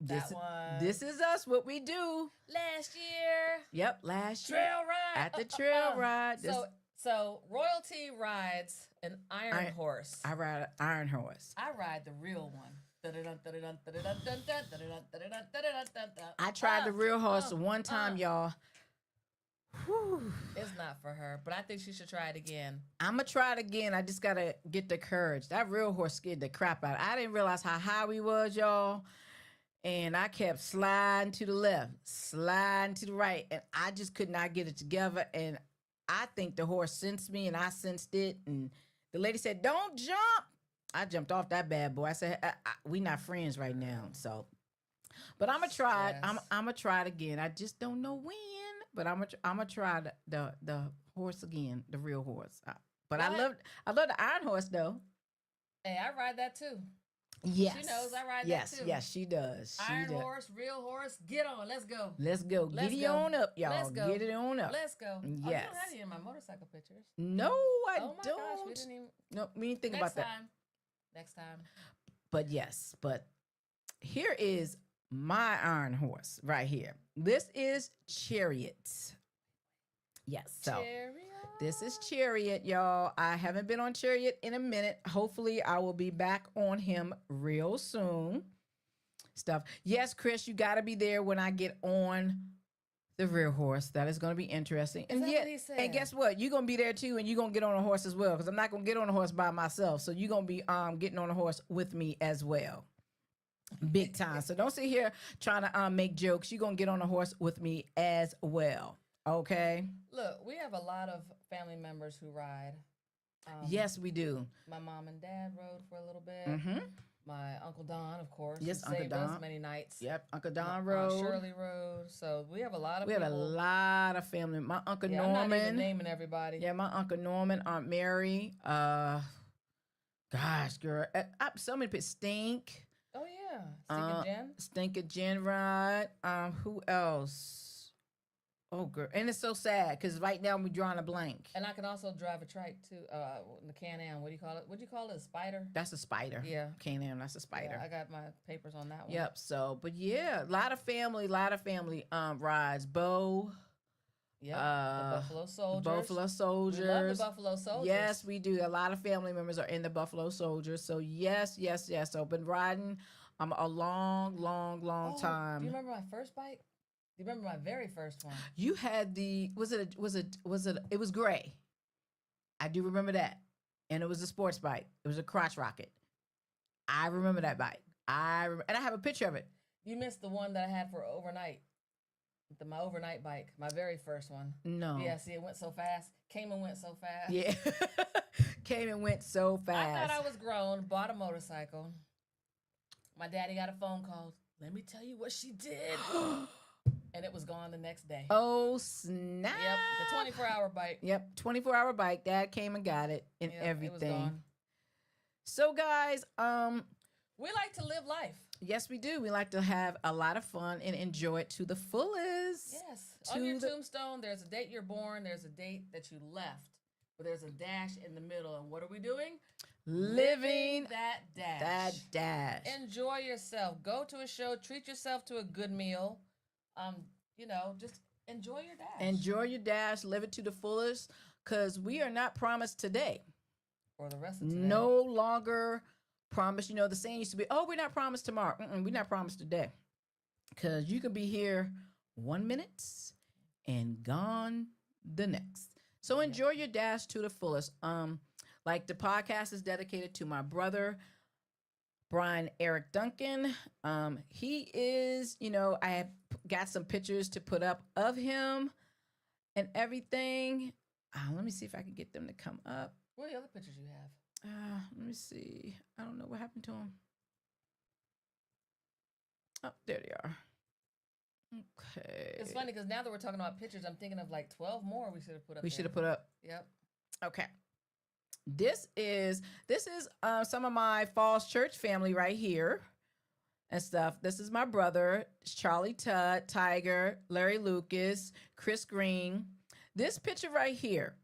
That one. This is us, what we do. Last year. Yep, last year. Trail ride. At the trail ride. So Royltee rides an iron horse. I ride an iron horse. I ride the real one. I tried the real horse one time, y'all. Whew. It's not for her, but I think she should try it again. I'm going to try it again. I just got to get the courage. That real horse scared the crap out. I didn't realize how high we was, y'all. And I kept sliding to the left, sliding to the right. And I just could not get it together. And I think the horse sensed me and I sensed it. And the lady said, don't jump. I jumped off that bad boy. I said, we not friends right now. So, but I'm going to try it. I'm going to try it again. I just don't know when. But I'm gonna try the horse again, the real horse. But I love the iron horse though. Hey, I ride that too. Yes, she knows I ride yes, that too. Yes, she does. Iron horse, real horse. Get on, let's go. Let's go. Get it on up, y'all. Let's go. Get it on up. Let's go. Yes. Oh, you don't have any of my motorcycle pictures. No, I oh my don't. Gosh, we didn't even. No, we didn't think about that. Next time. But yes, but here is my iron horse right here. This is Chariot. Yes. So Chariot. This is Chariot, y'all. I haven't been on Chariot in a minute. Hopefully, I will be back on him real soon. Stuff. Yes, Chris, you got to be there when I get on the rear horse. That is going to be interesting. Is that what he said? And guess what? You're going to be there too, and you're going to get on a horse as well, because I'm not going to get on a horse by myself. So you're going to be getting on a horse with me as well. Big time. So don't sit here trying to make jokes. You're going to get on a horse with me as well. Okay? Look, we have a lot of family members who ride. Yes, we do. My mom and dad rode for a little bit. Mm-hmm. My Uncle Don, of course. Yes, who Uncle saved Don. us many nights. Yep, Uncle Don Aunt rode. Shirley rode. So we have a lot of We people. have a lot of family. My Uncle I'm Norman. not even naming everybody. Yeah, my Uncle Norman, Aunt Mary. Gosh, girl. So many people. Stink. Oh, yeah. Stink Jen. Stink of Jen ride. Who else? Oh, girl. And it's so sad because right now we're drawing a blank. And I can also drive a trike too. The Can-Am. What do you call it? What do you call it? A Spider? That's a Spider. Yeah. Can-Am, that's a Spider. Yeah, I got my papers on that one. Yep. So, but yeah, a lot of family rides. Bo. Yep. The Buffalo Soldiers. Buffalo Soldiers. We love the Buffalo Soldiers. Yes, we do. A lot of family members are in the Buffalo Soldiers. So yes. So been riding a long time. Do you remember my first bike? Do you remember my very first one? You had it was gray. I do remember that. And it was a sports bike. It was a crotch rocket. I remember that bike. And I have a picture of it. You missed the one that I had for overnight. My overnight bike, my very first one. No. Yeah, see, it went so fast. Came and went so fast. Yeah. Came and went so fast. I thought I was grown, bought a motorcycle. My daddy got a phone call. Let me tell you what she did. And it was gone the next day. Oh, snap. Yep, the 24-hour bike. Yep, 24-hour bike. Dad came and got it and everything. It was gone. So, guys, we like to live life. Yes, we do. We like to have a lot of fun and enjoy it to the fullest. Yes. On your tombstone, there's a date you're born, there's a date that you left, but there's a dash in the middle. And what are we doing? Living that dash. That dash. Enjoy yourself. Go to a show. Treat yourself to a good meal. Just enjoy your dash. Enjoy your dash. Live it to the fullest, because we are not promised today. Or the rest of today. No longer promised. The saying used to be, oh, we're not promised tomorrow. We're not promised today. Because you could be here 1 minute and gone the next. So enjoy your dash to the fullest. Like the podcast is dedicated to my brother, Brian Eric Duncan. He is, I have got some pictures to put up of him and everything. Let me see if I can get them to come up. What are the other pictures you have? Let me see. I don't know what happened to them. Oh, there they are. Okay. It's funny because now that we're talking about pictures, I'm thinking of like 12 more we should have put up. We should have put up. Yep. Okay. This is some of my Falls Church family right here and stuff. This is my brother, Charlie Tutt, Tiger, Larry Lucas, Chris Green. This picture right here,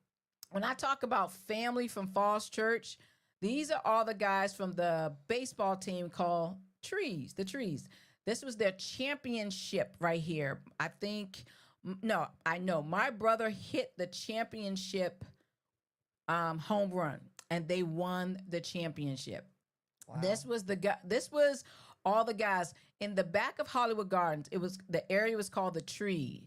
when I talk about family from Falls Church, these are all the guys from the baseball team called the Trees. This was their championship right here. I know my brother hit the championship home run, and they won the championship. Wow. This was all the guys in the back of Hollywood Gardens. The area was called the Tree,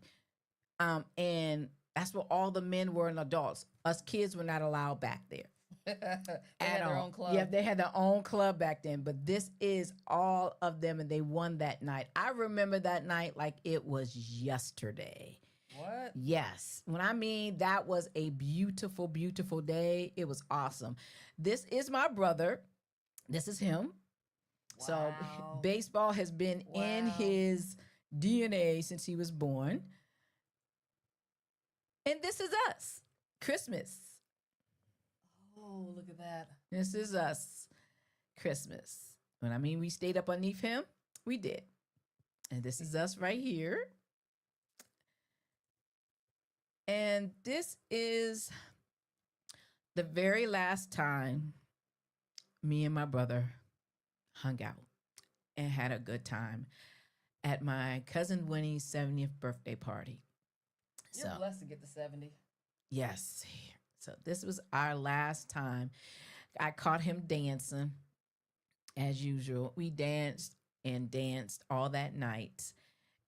and that's where all the men were and adults. Us kids were not allowed back there. They had their own club. Yeah, they had their own club back then. But this is all of them, and they won that night. I remember that night like it was yesterday. What? Yes. When I mean that was a beautiful, beautiful day. It was awesome. This is my brother. This is him. Wow. So baseball has been in his DNA since he was born. And this is us. Christmas. Oh, look at that. This is us. Christmas. When I mean we stayed up underneath him, we did. And this is us right here. And this is the very last time me and my brother hung out and had a good time at my cousin Winnie's 70th birthday party. You're blessed to get to 70. Yes. So this was our last time. I caught him dancing as usual. We danced and danced all that night.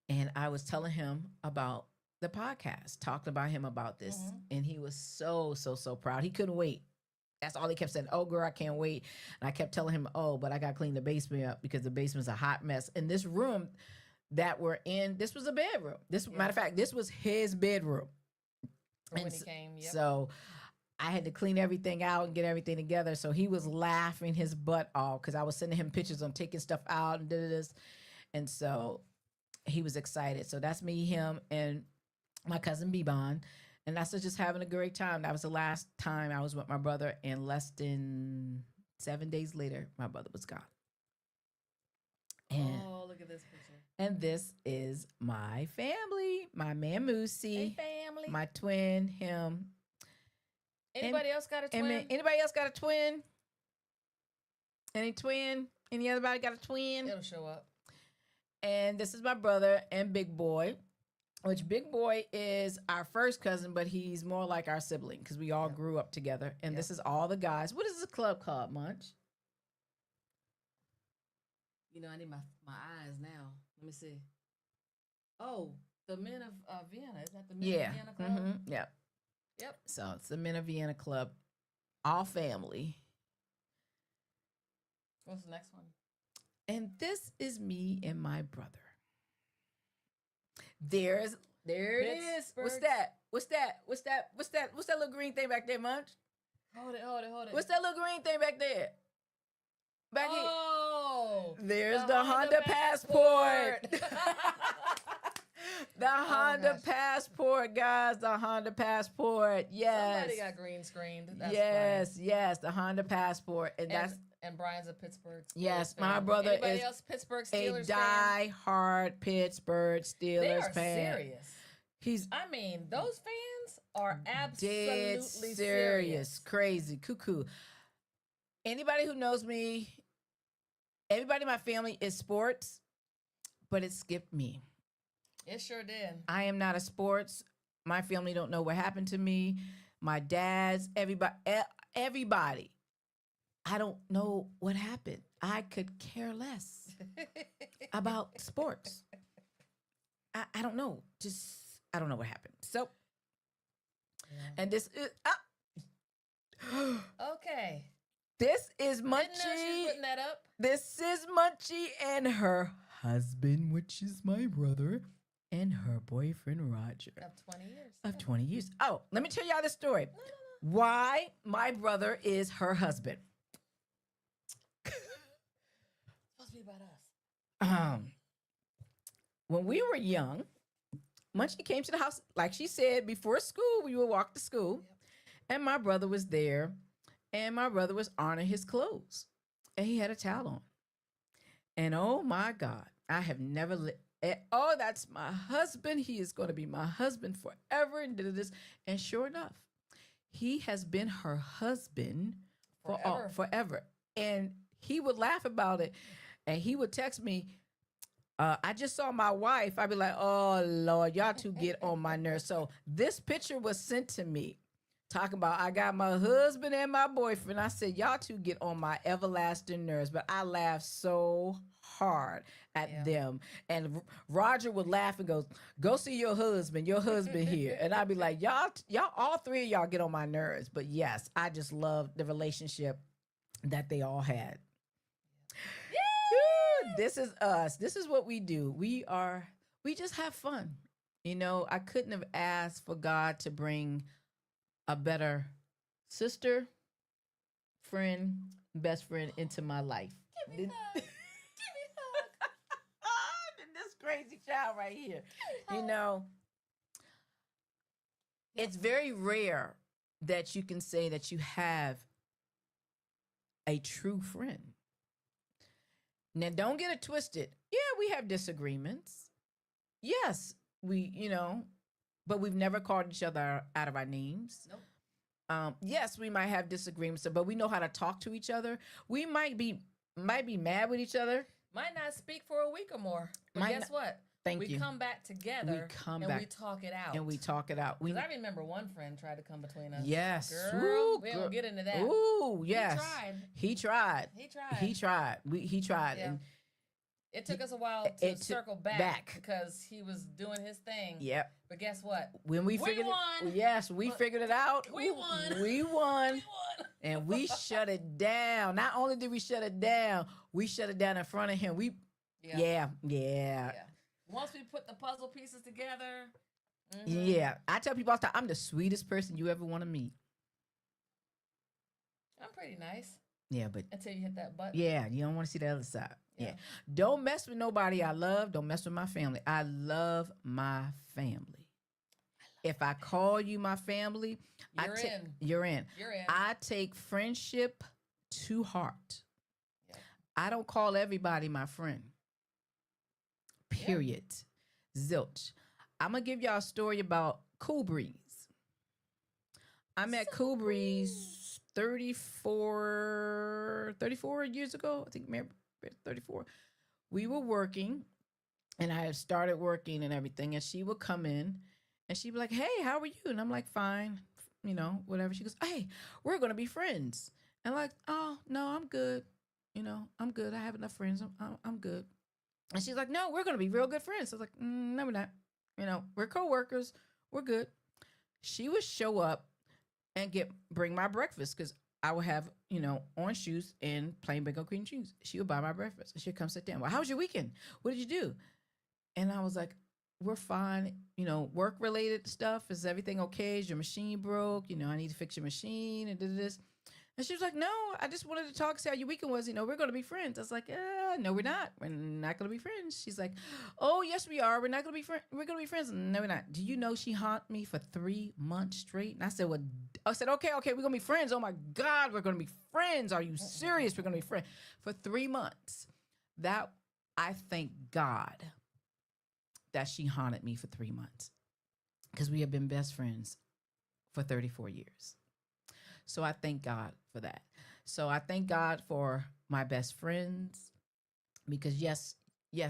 And I was telling him about the podcast, talking about him about this. Mm-hmm. And he was so proud. He couldn't wait. That's all he kept saying. Oh, girl, I can't wait. And I kept telling him, oh, but I got to clean the basement up because the basement's a hot mess. And this room that we're in, this was a bedroom. Matter of fact, this was his bedroom. When he came, yep. So I had to clean everything out and get everything together. So he was laughing his butt off because I was sending him pictures on taking stuff out and this. And so he was excited. So that's me, him, and my cousin Bebon. And that's just having a great time. That was the last time I was with my brother. And less than 7 days later, my brother was gone. And, oh, look at this picture. And this is my family. My man Moosey. Hey, family. My twin, him. Anybody else got a twin? Anybody else got a twin? Any twin? Any other got a twin? It'll show up. And this is my brother and Big Boy, which Big Boy is our first cousin, but he's more like our sibling because we all grew up together. And this is all the guys. What is this club called, Munch? You know, I need my eyes now. Let me see. Oh, the Men of Vienna. Isn't that the Men of Vienna Club? Mm-hmm. Yeah. Yep. So it's the Men of Vienna Club. All family. What's the next one? And this is me and my brother. There it is. What's that? What's that little green thing back there, Munch? Hold it. What's that little green thing back there? Back here. Oh, there's the Honda Passport. The Honda Passport, guys. The Honda Passport. Yes. Somebody got green screened. That's yes. The Honda Passport, and Brian's a Pittsburgh Steelers yes, fan. my brother Anybody is else Pittsburgh Steelers a die-hard Pittsburgh Steelers they are fan. Serious. I mean, those fans are absolutely dead serious. Crazy, cuckoo. Anybody who knows me, everybody in my family is sports, but it skipped me. It sure did. I am not a sports. My family don't know what happened to me. My dad's, everybody. I don't know what happened. I could care less about sports. I don't know. I don't know what happened. So, and this is okay. This is Munchie. Didn't know she was putting that up. This is Munchie and her husband, which is my brother, and her boyfriend Roger. Of 20 years. Oh, let me tell y'all this story. No. Why my brother is her husband. It's supposed to be about us. When we were young, Munchie came to the house, like she said, before school, we would walk to school, and my brother was there, and my brother was ironing his clothes, and he had a towel on. And oh my God, I have never that's my husband. He is going to be my husband forever. And did this. And sure enough, he has been her husband forever. And he would laugh about it. And he would text me, I just saw my wife. I'd be like, oh, Lord, y'all two get on my nerves. So this picture was sent to me talking about I got my husband and my boyfriend. I said, y'all two get on my everlasting nerves. But I laughed so hard at them. And Roger would laugh and go see your husband here. And I'd be like, y'all, all three of y'all get on my nerves. But yes, I just love the relationship that they all had. This is us. This is what we do. We just have fun. You know, I couldn't have asked for God to bring a better sister, friend, best friend into my life. Give me a hug. This crazy child right here. You know, it's very rare that you can say that you have a true friend. Now, don't get it twisted. Yeah, we have disagreements. Yes, but we've never called each other out of our names. Nope. Yes, we might have disagreements, but we know how to talk to each other. We might be mad with each other. Might not speak for a week or more. But guess what? Thank we you. come back together we talk it out. And we talk it out. Because I remember one friend tried to come between us. Yes. Girl, we don't get into that. Ooh, yes. He tried. He tried. He tried. Yeah. And it took us a while to circle back because he was doing his thing. Yep. But guess what? When we figured won. we figured it out. We won. We won. And we shut it down. Not only did we shut it down, we shut it down in front of him. Yeah. Once we put the puzzle pieces together. Yeah. I tell people all the time, I'm the sweetest person you ever want to meet. I'm pretty nice. Yeah, but until you hit that button. Yeah, you don't want to see the other side. Yeah. Don't mess with nobody I love. Don't mess with my family. I love my family. If I call you my family, you're in. I take friendship to heart. Yeah. I don't call everybody my friend. Period. Yeah. Zilch. I'm going to give y'all a story about Cool Breeze. I met Cool Breeze 34 years ago. I think maybe 34. We were working, and I had started working and everything, and she would come in, and she'd be like, hey, how are you? And I'm like, fine, whatever. She goes, hey, we're going to be friends. And I'm like, oh, no, I'm good. I'm good. I have enough friends. I'm good. And she's like, no, we're going to be real good friends. I was like, no, we're not. We're coworkers. We're good. She would show up and bring my breakfast because I would have, orange juice and plain bagel cream cheese. She would buy my breakfast. And she'd come sit down. Well, how was your weekend? What did you do? And I was like, we're fine. Work-related stuff. Is everything okay? Is your machine broke? I need to fix your machine and this. And she was like, no, I just wanted to talk, see how your weekend was. We're going to be friends. I was like, no, we're not. We're not going to be friends. She's like, oh, yes, we are. We're not going to be friends. We're going to be friends. No, we're not. Do you know she haunted me for 3 months straight? And I said, okay, we're going to be friends. Oh, my God, we're going to be friends. Are you serious? We're going to be friends. For 3 months. That, I thank God that she haunted me for 3 months. Because we have been best friends for 34 years. So I thank God for that. So I thank God for my best friends because yes,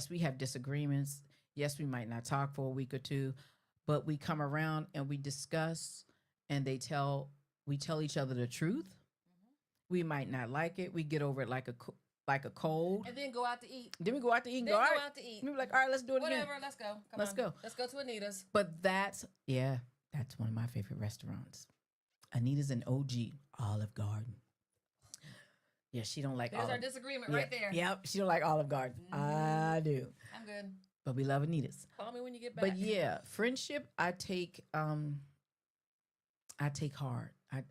we have disagreements. Yes, we might not talk for a week or two, but we come around and we discuss and we tell each other the truth. Mm-hmm. We might not like it. We get over it like a cold. And then go out to eat. Then we go out to eat. Then go out to eat. We be like, all right, let's do it again. Whatever, let's go. Let's go. Let's go to Anita's. But that's one of my favorite restaurants. Anita's an OG, Olive Garden. Yeah, she don't like There's our disagreement right there. Yep, she don't like Olive Garden. Mm-hmm. I do. I'm good. But we love Anita's. Call me when you get back. But yeah, friendship I take hard.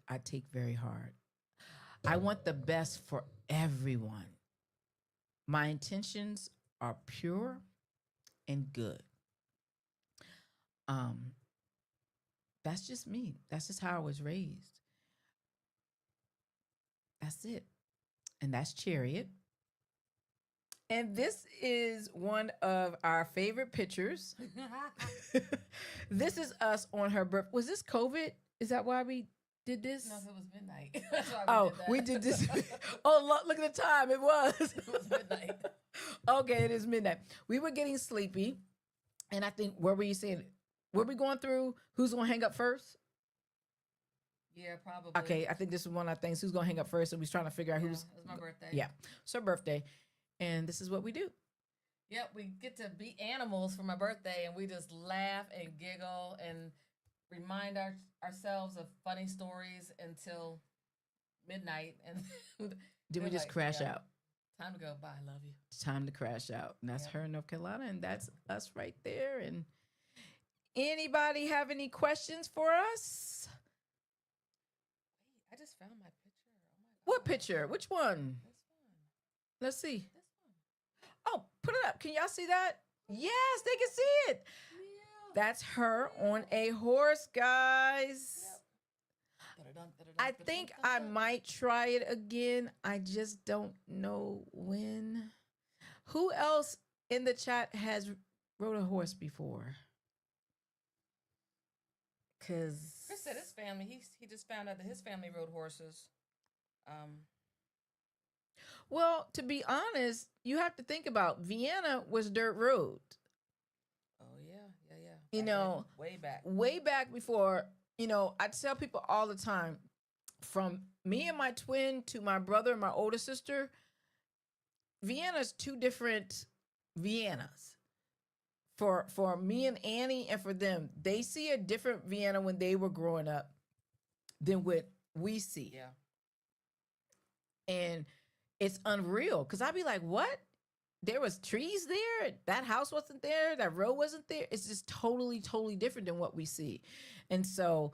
I take very hard. I want the best for everyone. My intentions are pure and good. That's just me. That's just how I was raised. That's it. And that's Chariot. And this is one of our favorite pictures. This is us on her birthday. Was this COVID? Is that why we did this? No, it was midnight. That's why we did this. Oh, look at the time. It was. It was midnight. Okay, it is midnight. We were getting sleepy. And I think, what were you saying? Were we going through who's going to hang up first? Yeah, probably. Okay, I think this is one of our things. Who's going to hang up first? And we was trying to figure out who's. It was my birthday. Yeah, it's her birthday. And this is what we do. Yep, we get to be animals for my birthday. And we just laugh and giggle and remind ourselves of funny stories until midnight. And then we just crash out. Time to go. Bye. Love you. It's time to crash out. And that's her in North Carolina. And that's us right there. And anybody have any questions for us? Wait, I just found my picture. Oh my God. What picture? Which one? This one. Let's see. This one. Oh, put it up. Can y'all see that? Yes, they can see it. Yeah. That's her on a horse, guys. Yep. I think I might try it again. I just don't know when. Who else in the chat has rode a horse before? Because Chris said his family, he just found out that his family rode horses. Well, to be honest, you have to think about Vienna was dirt road. You know, way back. way back before, I tell people all the time, from me and my twin to my brother and my older sister, Vienna's two different Viennas. For me and Annie and for them, they see a different Vienna when they were growing up than what we see. Yeah. And it's unreal because I'd be like, what? There was trees there. That house wasn't there. That road wasn't there. It's just totally, totally different than what we see. And so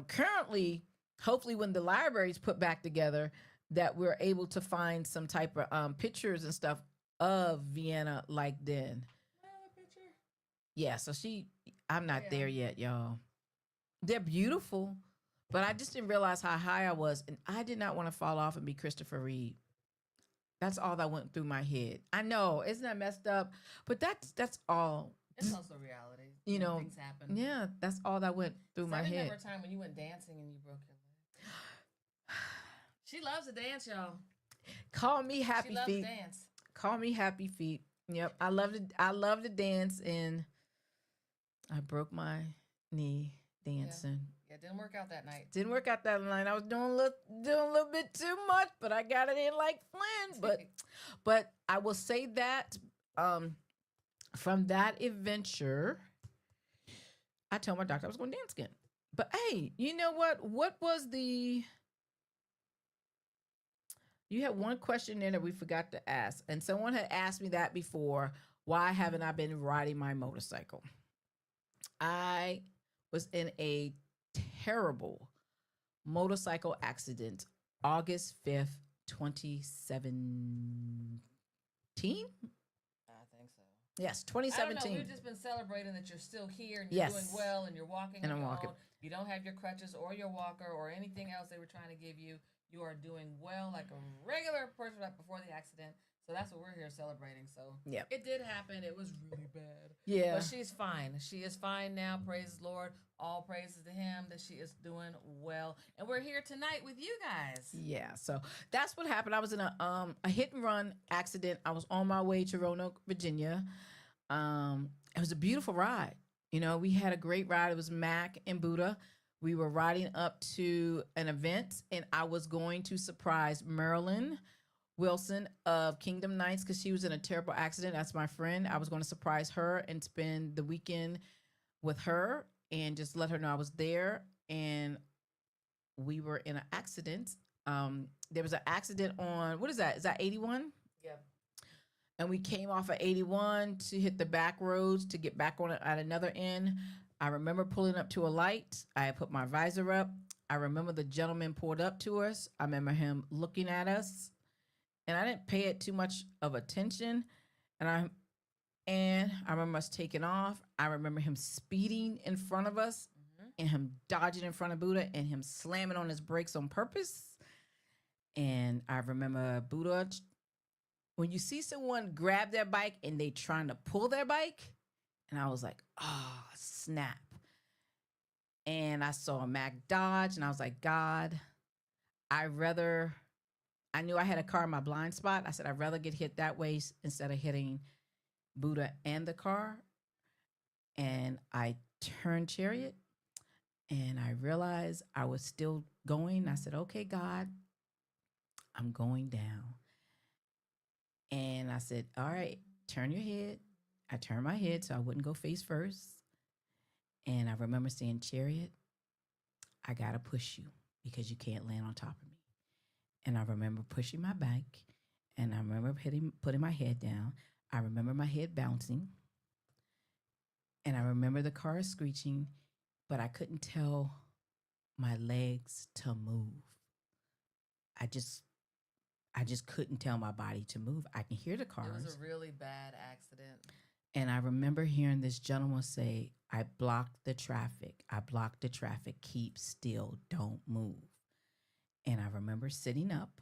currently, hopefully when the library's put back together, that we're able to find some type of pictures and stuff of Vienna like then. Picture. Yeah, so I'm not there yet, y'all. They're beautiful, but I just didn't realize how high I was. And I did not want to fall off and be Christopher Reeve. That's all that went through my head. I know, isn't that messed up? But that's all. It's also reality. Things happen. Yeah, that's all that went through my head. I remember a time when you went dancing and you broke your leg. She loves to dance, y'all. Call me Happy she loves Feet. To dance. Call me Happy Feet. Yep, I love to dance, and I broke my knee dancing. Yeah, didn't work out that night. Didn't work out that night. I was doing a little bit too much, but I got it in like Flynn. But I will say that from that adventure, I told my doctor I was going to dance again. But hey, you know what? What was the? You had one question there that we forgot to ask, and someone had asked me that before. Why haven't I been riding my motorcycle? I was in a terrible motorcycle accident August 5th, 2017. I think so. Yes, 2017. I don't know, we've just been celebrating that you're still here and you're doing well and you're walking and on your own. You don't have your crutches or your walker or anything else they were trying to give you. You are doing well like a regular person right before the accident. So that's what we're here celebrating. So it did happen. It was really bad. Yeah. But she's fine. She is fine now. Praise the Lord. All praises to him that she is doing well. And we're here tonight with you guys. Yeah. So that's what happened. I was in a hit and run accident. I was on my way to Roanoke, Virginia. It was a beautiful ride. We had a great ride. It was Mac and Buddha. We were riding up to an event, and I was going to surprise Marilyn Wilson of Kingdom Nights because she was in a terrible accident. That's my friend. I was going to surprise her and spend the weekend with her and just let her know I was there. And we were in an accident. There was an accident on, what is that? Is that 81? Yeah. And we came off of 81 to hit the back roads to get back on it at another end. I remember pulling up to a light. I put my visor up. I remember the gentleman pulled up to us. I remember him looking at us. And I didn't pay it too much of attention. And I remember us taking off. I remember him speeding in front of us and him dodging in front of Buddha and him slamming on his brakes on purpose. And I remember Buddha, when you see someone grab their bike and they trying to pull their bike, and I was like, oh, snap. And I saw Mac dodge, and I was like, God, I knew I had a car in my blind spot. I said, I'd rather get hit that way instead of hitting Buddha and the car. And I turned chariot, and I realized I was still going. I said, okay, God, I'm going down. And I said, all right, turn your head. I turned my head so I wouldn't go face first. And I remember saying, Chariot, I got to push you because you can't land on top of me. And I remember pushing my bike, and I remember putting my head down. I remember my head bouncing. And I remember the car screeching, but I couldn't tell my legs to move. I just couldn't tell my body to move. I can hear the cars. It was a really bad accident. And I remember hearing this gentleman say, I blocked the traffic. I blocked the traffic. Keep still. Don't move. And I remember sitting up.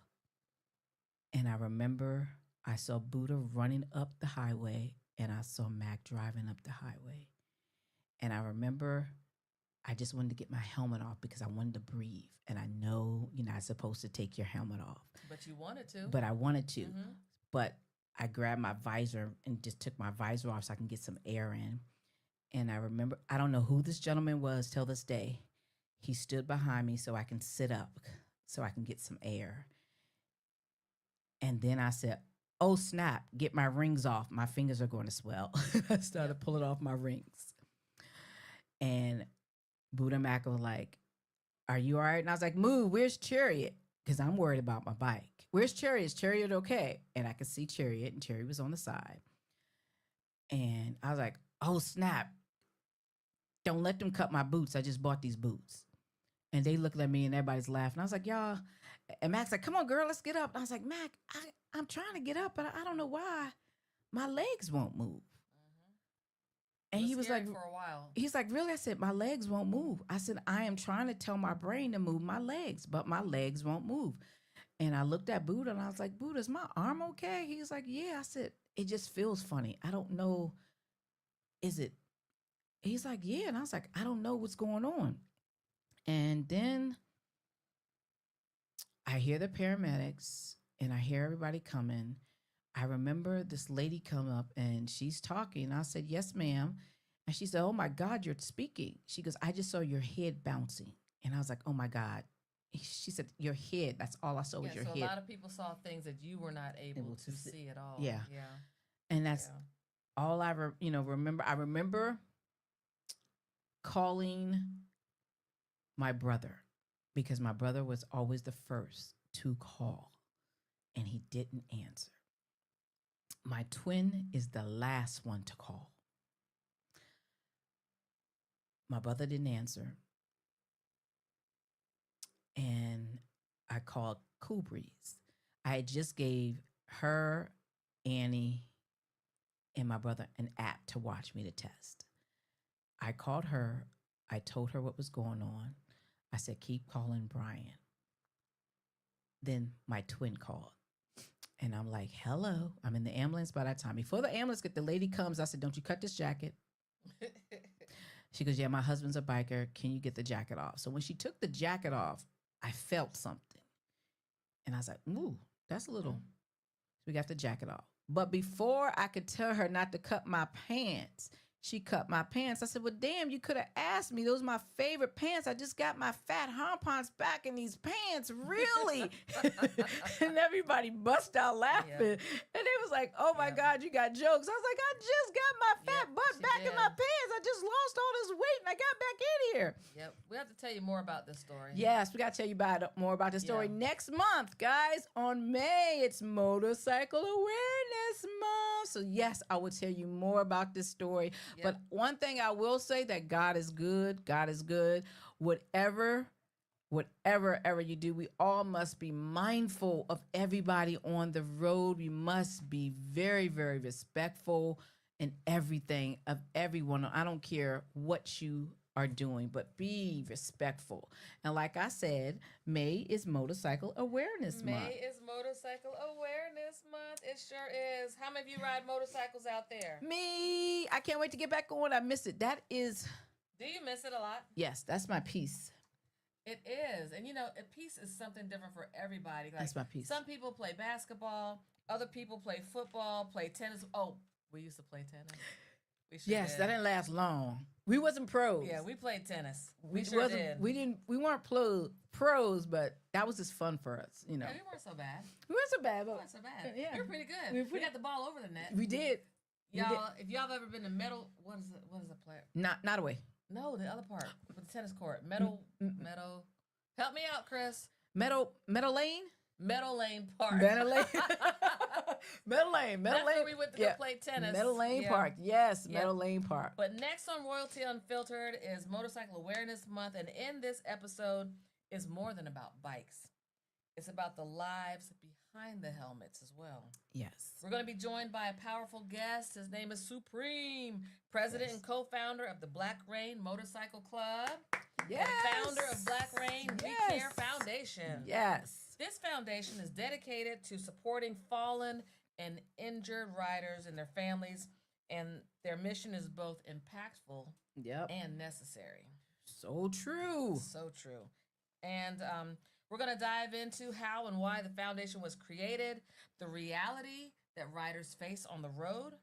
And I remember I saw Buddha running up the highway. And I saw Mac driving up the highway. And I remember I just wanted to get my helmet off because I wanted to breathe. And I know you're not supposed to take your helmet off. But you wanted to. But I wanted to. Mm-hmm. But I grabbed my visor and just took my visor off so I can get some air in. And I remember, I don't know who this gentleman was till this day. He stood behind me so I can sit up, so I can get some air. And then I said, oh, snap, get my rings off. My fingers are going to swell. I started pulling off my rings. And Buddha Mac was like, are you all right? And I was like, Moo, where's Chariot? Because I'm worried about my bike. Where's Chariot? Is Chariot okay? And I could see Chariot, and Chariot was on the side. And I was like, oh, snap. Don't let them cut my boots. I just bought these boots. And they looked at me and everybody's laughing. I was like, y'all. And Mac's like, come on, girl, let's get up. And I was like, Mac, I'm trying to get up, but I don't know why my legs won't move. And he was like, for a while. He's like, really? I said, my legs won't move. I said, I am trying to tell my brain to move my legs, but my legs won't move. And I looked at Buddha and I was like, Buddha, is my arm okay? He was like, yeah. I said, it just feels funny. I don't know. Is it? He's like, yeah. And I was like, I don't know what's going on. And then I hear the paramedics and I hear everybody coming. I remember this lady come up and she's talking. I said, yes, ma'am. And she said, oh my God, you're speaking. She goes, I just saw your head bouncing. And I was like, oh my God. She said, your head. That's all I saw was your so head. A lot of people saw things that you were not able to see at all. Yeah. And that's all I remember. I remember calling my brother because my brother was always the first to call and he didn't answer. My twin is the last one to call. My brother didn't answer. And I called Cool Breeze. I just gave her, Annie, and my brother an app to watch me to test. I called her. I told her what was going on. I said, keep calling Brian. Then my twin called. And I'm like, hello. I'm in the ambulance by that time. Before the ambulance the lady comes, I said, don't you cut this jacket. She goes, yeah, my husband's a biker. Can you get the jacket off? So when she took the jacket off, I felt something. And I was like, ooh, that's a little. We got the jacket off. But before I could tell her not to cut my pants, she cut my pants. I said, well, damn, you could have asked me. Those are my favorite pants. I just got my fat harpons back in these pants. Really? And everybody bust out laughing. Yep. And they was like, oh, my God, you got jokes. I was like, I just got my fat butt back in my pants. I just lost all this weight, and I got back in here. Yep. We have to tell you more about this story. Yes, we got to tell you more about this story next month, guys. On May, it's Motorcycle Awareness Month. So, yes, I will tell you more about this story. Yep. But one thing I will say that God is good. God is good. Whatever you do, we all must be mindful of everybody on the road. We must be very, very respectful in everything of everyone. I don't care what you are doing, but be respectful. And like I said, May is Motorcycle Awareness Month. May is Motorcycle Awareness Month. It sure is. How many of you ride motorcycles out there? Me. I can't wait to get back on. I miss it. That is. Do you miss it a lot? Yes, that's my piece. It is. And a piece is something different for everybody. Like, that's my piece. Some people play basketball. Other people play football, play tennis. Oh, we used to play tennis. Yes, that didn't last long. We wasn't pros. Yeah, we played tennis. We sure did. We weren't pros, but that was just fun for us, Yeah, we weren't so bad. We weren't so bad. Yeah, we were pretty good. We got the ball over the net. We did. Y'all, if y'all have ever been to metal, what is the player? Not away. No, the other part with the tennis court. Metal. Help me out, Chris. Metal Lane. Meadow Lane Park. Meadow Lane. Meadow Lane. That's where we went to go play tennis. Meadow Lane Park. Yes, Meadow Lane Park. But next on Royltee Unfiltered is Motorcycle Awareness Month. And in this episode is more than about bikes. It's about the lives behind the helmets as well. Yes. We're going to be joined by a powerful guest. His name is Supreme, president and co-founder of the Black Rain Motorcycle Club. Yes. And founder of Black Rain We Care Foundation. Yes. This foundation is dedicated to supporting fallen and injured riders and their families, and their mission is both impactful and necessary. So true. So true. And we're going to dive into how and why the foundation was created, the reality that riders face on the road,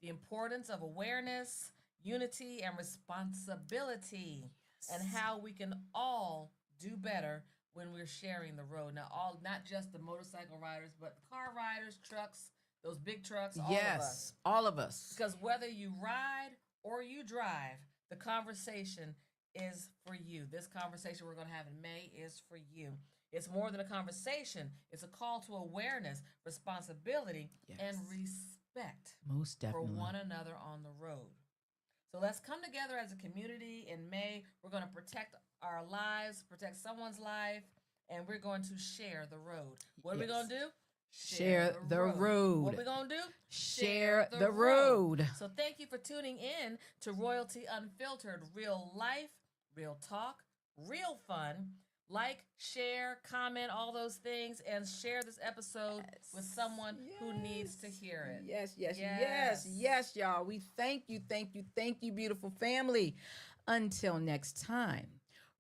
the importance of awareness, unity and responsibility, and how we can all do better when we're sharing the road. Now, all not just the motorcycle riders, but car riders, trucks, those big trucks, all of us. Yes, all of us. Because whether you ride or you drive, the conversation is for you. This conversation we're going to have in May is for you. It's more than a conversation. It's a call to awareness, responsibility, and respect Most definitely. for one another on the road. So let's come together as a community in May. We're going to protect our lives, protect someone's life, and we're going to share the road. What are we going to do? Share the road. What are we going to do? Share the road. So thank you for tuning in to Royltee Unfiltered. Real life, real talk, real fun. Like, share, comment, all those things, and share this episode with someone who needs to hear it. Yes, y'all. We thank you, beautiful family. Until next time,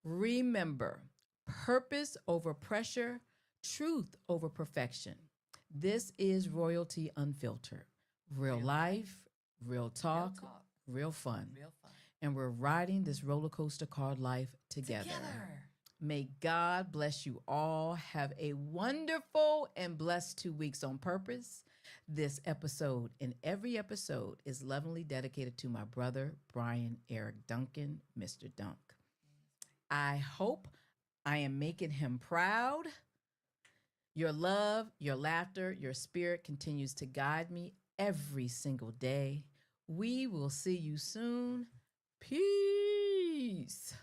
remember, purpose over pressure, truth over perfection. This is Royltee Unfiltered. Real life, real talk, real fun. And we're riding this roller coaster called life together. May God bless you all. Have a wonderful and blessed 2 weeks on purpose. This episode and every episode is lovingly dedicated to my brother, Brian Eric Duncan, Mr. Dunk. I hope I am making him proud. Your love, your laughter, your spirit continues to guide me every single day. We will see you soon. Peace.